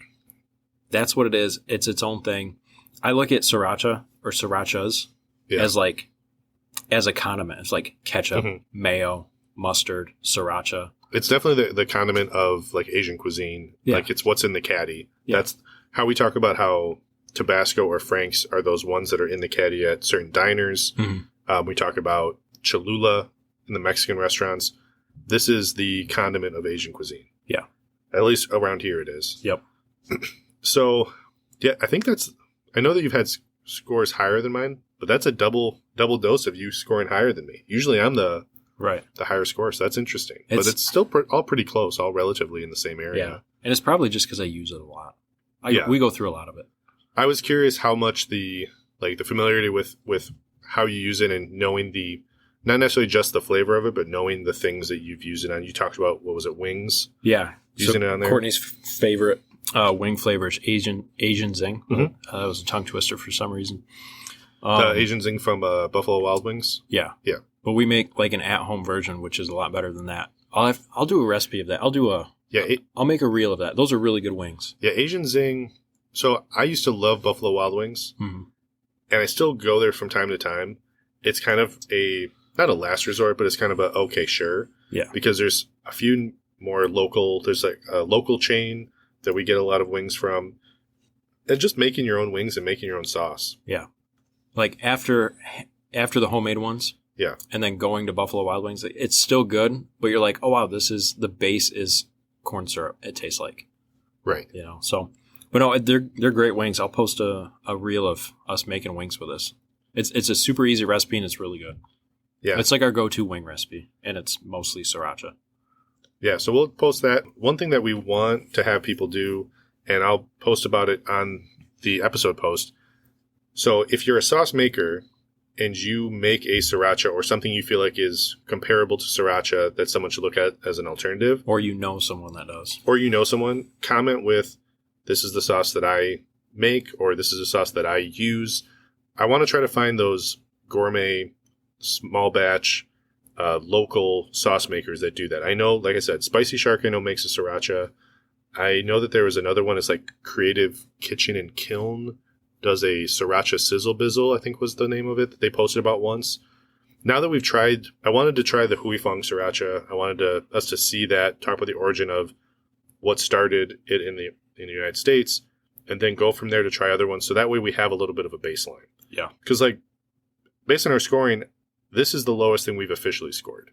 that's what it is. It's its own thing. I look at Sriracha or Srirachas as a condiment. It's like ketchup, mayo, mustard, Sriracha. It's definitely the condiment of like Asian cuisine. Yeah. Like it's what's in the caddy. Yeah. That's how we talk about how Tabasco or Frank's are those ones that are in the caddy at certain diners. We talk about Cholula in the Mexican restaurants. This is the condiment of Asian cuisine. Yeah. At least around here it is. Yep. So, yeah, I think I know that you've had scores higher than mine, but that's a double dose of you scoring higher than me. Usually I'm the higher score, so that's interesting. But it's still all pretty close, all relatively in the same area. Yeah, and it's probably just because I use it a lot. We go through a lot of it. I was curious how much the familiarity with how you use it and knowing not necessarily just the flavor of it, but knowing the things that you've used it on. You talked about, what was it, wings? Yeah. Using it on there. Courtney's favorite wing flavor is Asian Zing. That was a tongue twister for some reason. The Asian Zing from Buffalo Wild Wings? Yeah. Yeah. But we make like an at-home version, which is a lot better than that. I'll do a recipe of that. I'll make a reel of that. Those are really good wings. Yeah, Asian Zing. So I used to love Buffalo Wild Wings, and I still go there from time to time. It's kind of not a last resort, but it's kind of okay, sure. Yeah. Because there's a few more local. There's like a local chain that we get a lot of wings from. And just making your own wings and making your own sauce. Yeah. Like after the homemade ones. Yeah. And then going to Buffalo Wild Wings, it's still good, but you're like, oh wow, the base is corn syrup. It tastes like. Right. So, but no, they're great wings. I'll post a reel of us making wings with this. It's a super easy recipe and it's really good. Yeah. It's like our go-to wing recipe, and it's mostly Sriracha. Yeah, so we'll post that. One thing that we want to have people do, and I'll post about it on the episode post. So if you're a sauce maker and you make a Sriracha or something you feel like is comparable to Sriracha that someone should look at as an alternative. Or you know someone that does. Or you know someone, comment with, this is the sauce that I make, or this is a sauce that I use. I want to try to find those gourmet, small batch, local sauce makers that do that. I know, like I said, Spicy Shark I know makes a Sriracha. I know that there was another one. It's like Creative Kitchen and Kiln does a Sriracha Sizzle Bizzle, I think was the name of it, that they posted about once. Now that we've tried, I wanted to try the Hui Fong Sriracha. I wanted us to see that, talk about the origin of what started it in the United States, and then go from there to try other ones. So that way we have a little bit of a baseline. Yeah. Because like, based on our scoring, this is the lowest thing we've officially scored.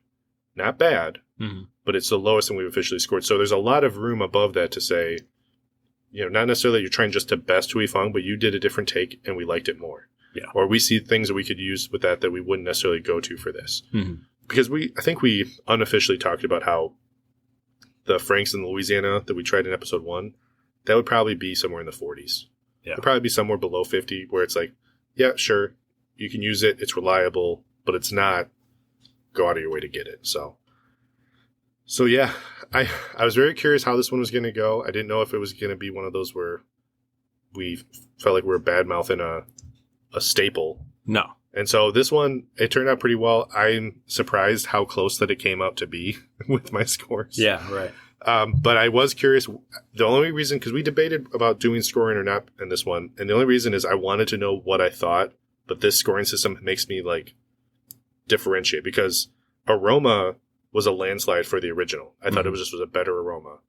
Not bad, but it's the lowest thing we've officially scored. So there's a lot of room above that to say, not necessarily that you're trying just to best Hui Fong, but you did a different take and we liked it more. Yeah. Or we see things that we could use with that we wouldn't necessarily go to for this. Because I think we unofficially talked about how the Franks in Louisiana that we tried in episode 1, that would probably be somewhere in the 40s. Yeah. It'd probably be somewhere below 50 where it's like, yeah, sure, you can use it. It's reliable, but it's not go out of your way to get it. So yeah, I was very curious how this one was going to go. I didn't know if it was going to be one of those where we felt like we were bad-mouthing a staple. No. And so this one, it turned out pretty well. I'm surprised how close that it came out to be with my scores. Yeah, right. But I was curious. The only reason, because we debated about doing scoring or not in this one, and the only reason is I wanted to know what I thought. But this scoring system makes me like differentiate, because aroma was a landslide for the original. I thought it was a better aroma.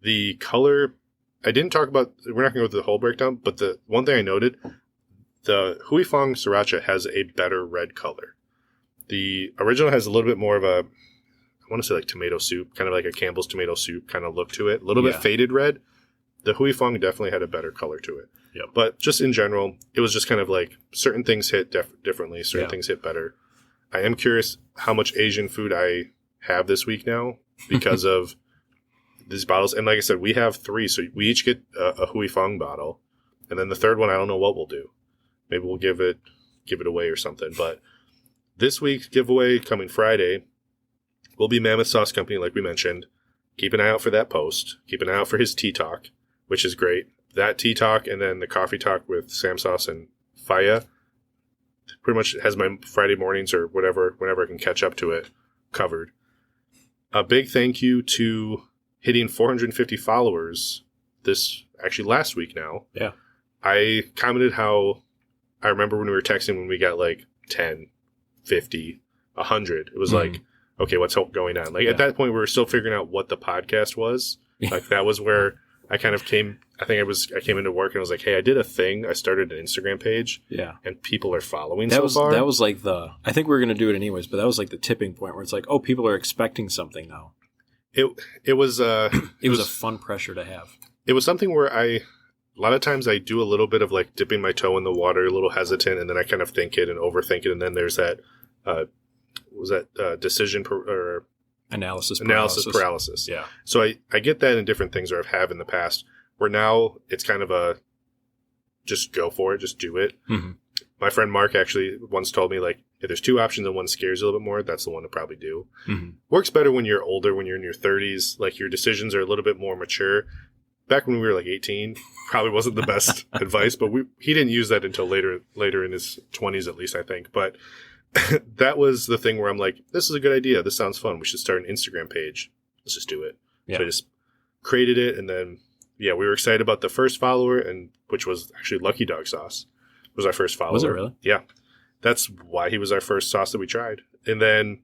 The color, I didn't talk about. We're not going to go through the whole breakdown, but the one thing I noted, the Fong Sriracha has a better red color. The original has a little bit more of a, I want to say like tomato soup, kind of like a Campbell's tomato soup kind of look to it. A little bit faded red. The Fong definitely had a better color to it. Yep. But just in general, it was just kind of like certain things hit differently, certain things hit better. I am curious how much Asian food I have this week now because of these bottles. And like I said, we have 3, so we each get a Fong bottle. And then the third one, I don't know what we'll do. Maybe we'll give it away or something. But this week's giveaway coming Friday will be Mammoth Sauce Company, like we mentioned. Keep an eye out for that post. Keep an eye out for his tea talk, which is great. That tea talk and then the coffee talk with Sam Sauce and Faya pretty much has my Friday mornings or whatever, whenever I can catch up to it, covered. A big thank you to hitting 450 followers last week now. Yeah. I commented how I remember when we were texting when we got like 10, 50, 100. It was like, okay, what's going on? Like at that point, we were still figuring out what the podcast was. Like that was where I kind of came. I came into work and I was like, hey, I did a thing. I started an Instagram page. Yeah. And people are following so far. That was like I think we were going to do it anyways, but that was like the tipping point where it's like, oh, people are expecting something now. It was a fun pressure to have. It was something where a lot of times I do a little bit of like dipping my toe in the water, a little hesitant, and then I kind of think it and overthink it. And then there's that, decision or analysis paralysis. Yeah. So I get that in different things, or I've had in the past, where now it's kind of a just go for it, just do it. Mm-hmm. My friend Mark actually once told me, like, if there's 2 options and one scares you a little bit more, that's the one to probably do. Mm-hmm. Works better when you're older, when you're in your 30s, like your decisions are a little bit more mature. Back when we were like 18, probably wasn't the best advice, but he didn't use that until later in his 20s, at least, I think. But that was the thing where I'm like, this is a good idea. This sounds fun. We should start an Instagram page. Let's just do it. Yeah. So I just created it. And then, we were excited about the first follower, and which was actually Lucky Dog Sauce was our first follower. Was it really? Yeah. That's why he was our first sauce that we tried. And then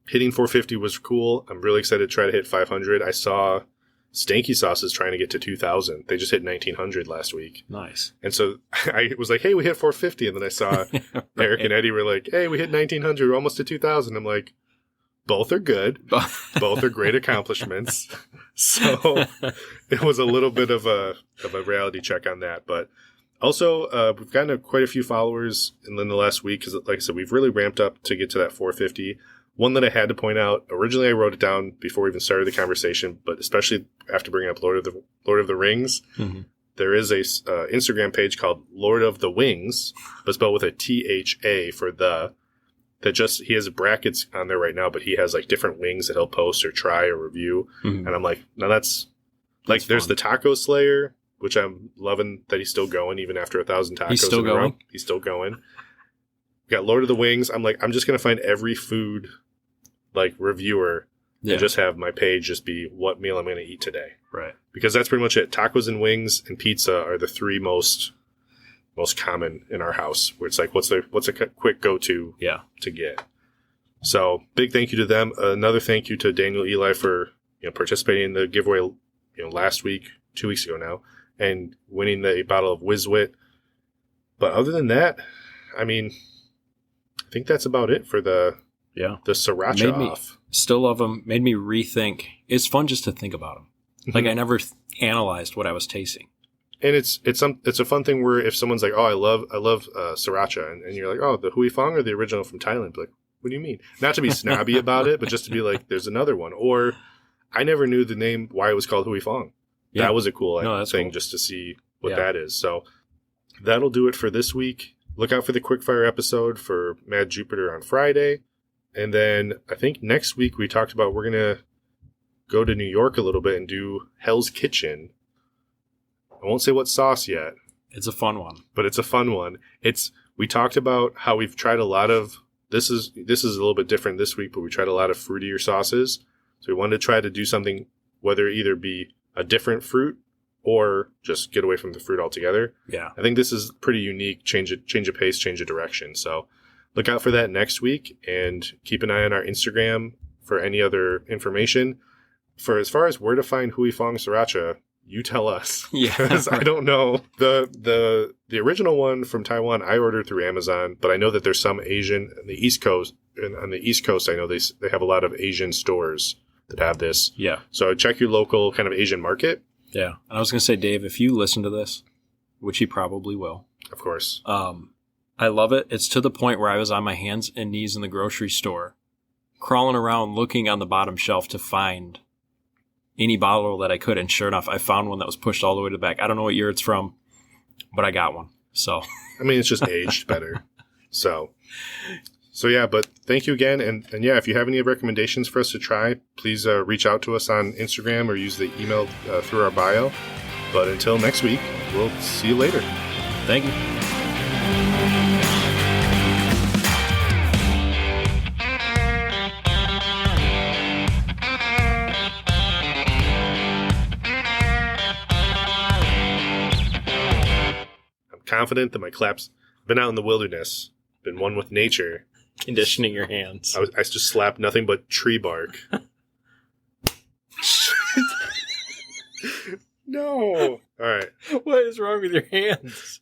hitting 450 was cool. I'm really excited to try to hit 500. I saw Stanky Sauces trying to get to 2,000. They just hit 1,900 last week. Nice. And so I was like, hey, we hit 450. And then I saw right. Eric and Eddie were like, hey, we hit 1,900. We're almost to 2,000. I'm like, both are good. Both are great accomplishments. So it was a little bit of a reality check on that. But also, we've gotten quite a few followers in the last week because, like I said, we've really ramped up to get to that 450. One that I had to point out, originally I wrote it down before we even started the conversation, but especially after bringing up Lord of the Rings, mm-hmm. There is a Instagram page called Lord of the Wings, but spelled with a THA for the. He has brackets on there right now, but he has like different wings that he'll post or try or review. Mm-hmm. And I'm like, no, that's like, there's fun. The Taco Slayer, which I'm loving that he's still going even after 1,000 tacos. He's still going. He's still going. We got Lord of the Wings. I'm like, I'm just going to find every food like reviewer and just have my page just be what meal I'm going to eat today. Right. Because that's pretty much it. Tacos and wings and pizza are the 3 most common in our house, where it's like, what's a quick go-to to get. So big thank you to them. Another thank you to Daniel Eli for participating in the giveaway last week, 2 weeks ago now, and winning the bottle of Whiz-Wit. But other than that, I mean, I think that's about it for the Sriracha off. Still love them. Made me rethink. It's fun just to think about them. Like I never analyzed what I was tasting. And it's a fun thing where if someone's like, oh, I love Sriracha, and you're like, oh, the Hui Fong or the original from Thailand? Be like, what do you mean? Not to be snobby about it, but just to be like, there's another one. Or I never knew the name, why it was called Hui Fong. Yeah. That was a cool thing, cool. Just to see what that is. So that'll do it for this week. Look out for the quickfire episode for Mad Jupiter on Friday. And then I think next week we talked about we're going to go to New York a little bit and do Hell's Kitchen. I won't say what sauce yet. It's a fun one. But it's a fun one. We talked about how we've tried a lot of, this is a little bit different this week, but we tried a lot of fruitier sauces. So we wanted to try to do something, whether either be a different fruit or just get away from the fruit altogether. Yeah. I think this is pretty unique, change of pace, change of direction. So look out for that next week and keep an eye on our Instagram for any other information. For as far as where to find Hui Fong Sriracha, you tell us. Yeah. Because I don't know. The original one from Taiwan I ordered through Amazon, but I know that there's some Asian on the East Coast. And on the East Coast, I know they have a lot of Asian stores that have this. Yeah. So check your local kind of Asian market. Yeah. And I was going to say, Dave, if you listen to this, which he probably will. Of course. I love it. It's to the point where I was on my hands and knees in the grocery store, crawling around looking on the bottom shelf to find any bottle that I could. And sure enough, I found one that was pushed all the way to the back. I don't know what year it's from, but I got one. So, I mean, it's just aged better. So yeah, but thank you again. And yeah, if you have any recommendations for us to try, please reach out to us on Instagram or use the email through our bio. But until next week, we'll see you later. Thank you. Confident that my claps been out in the wilderness, been one with nature, Conditioning your hands. I just slapped nothing but tree bark. No. All right. What is wrong with your hands?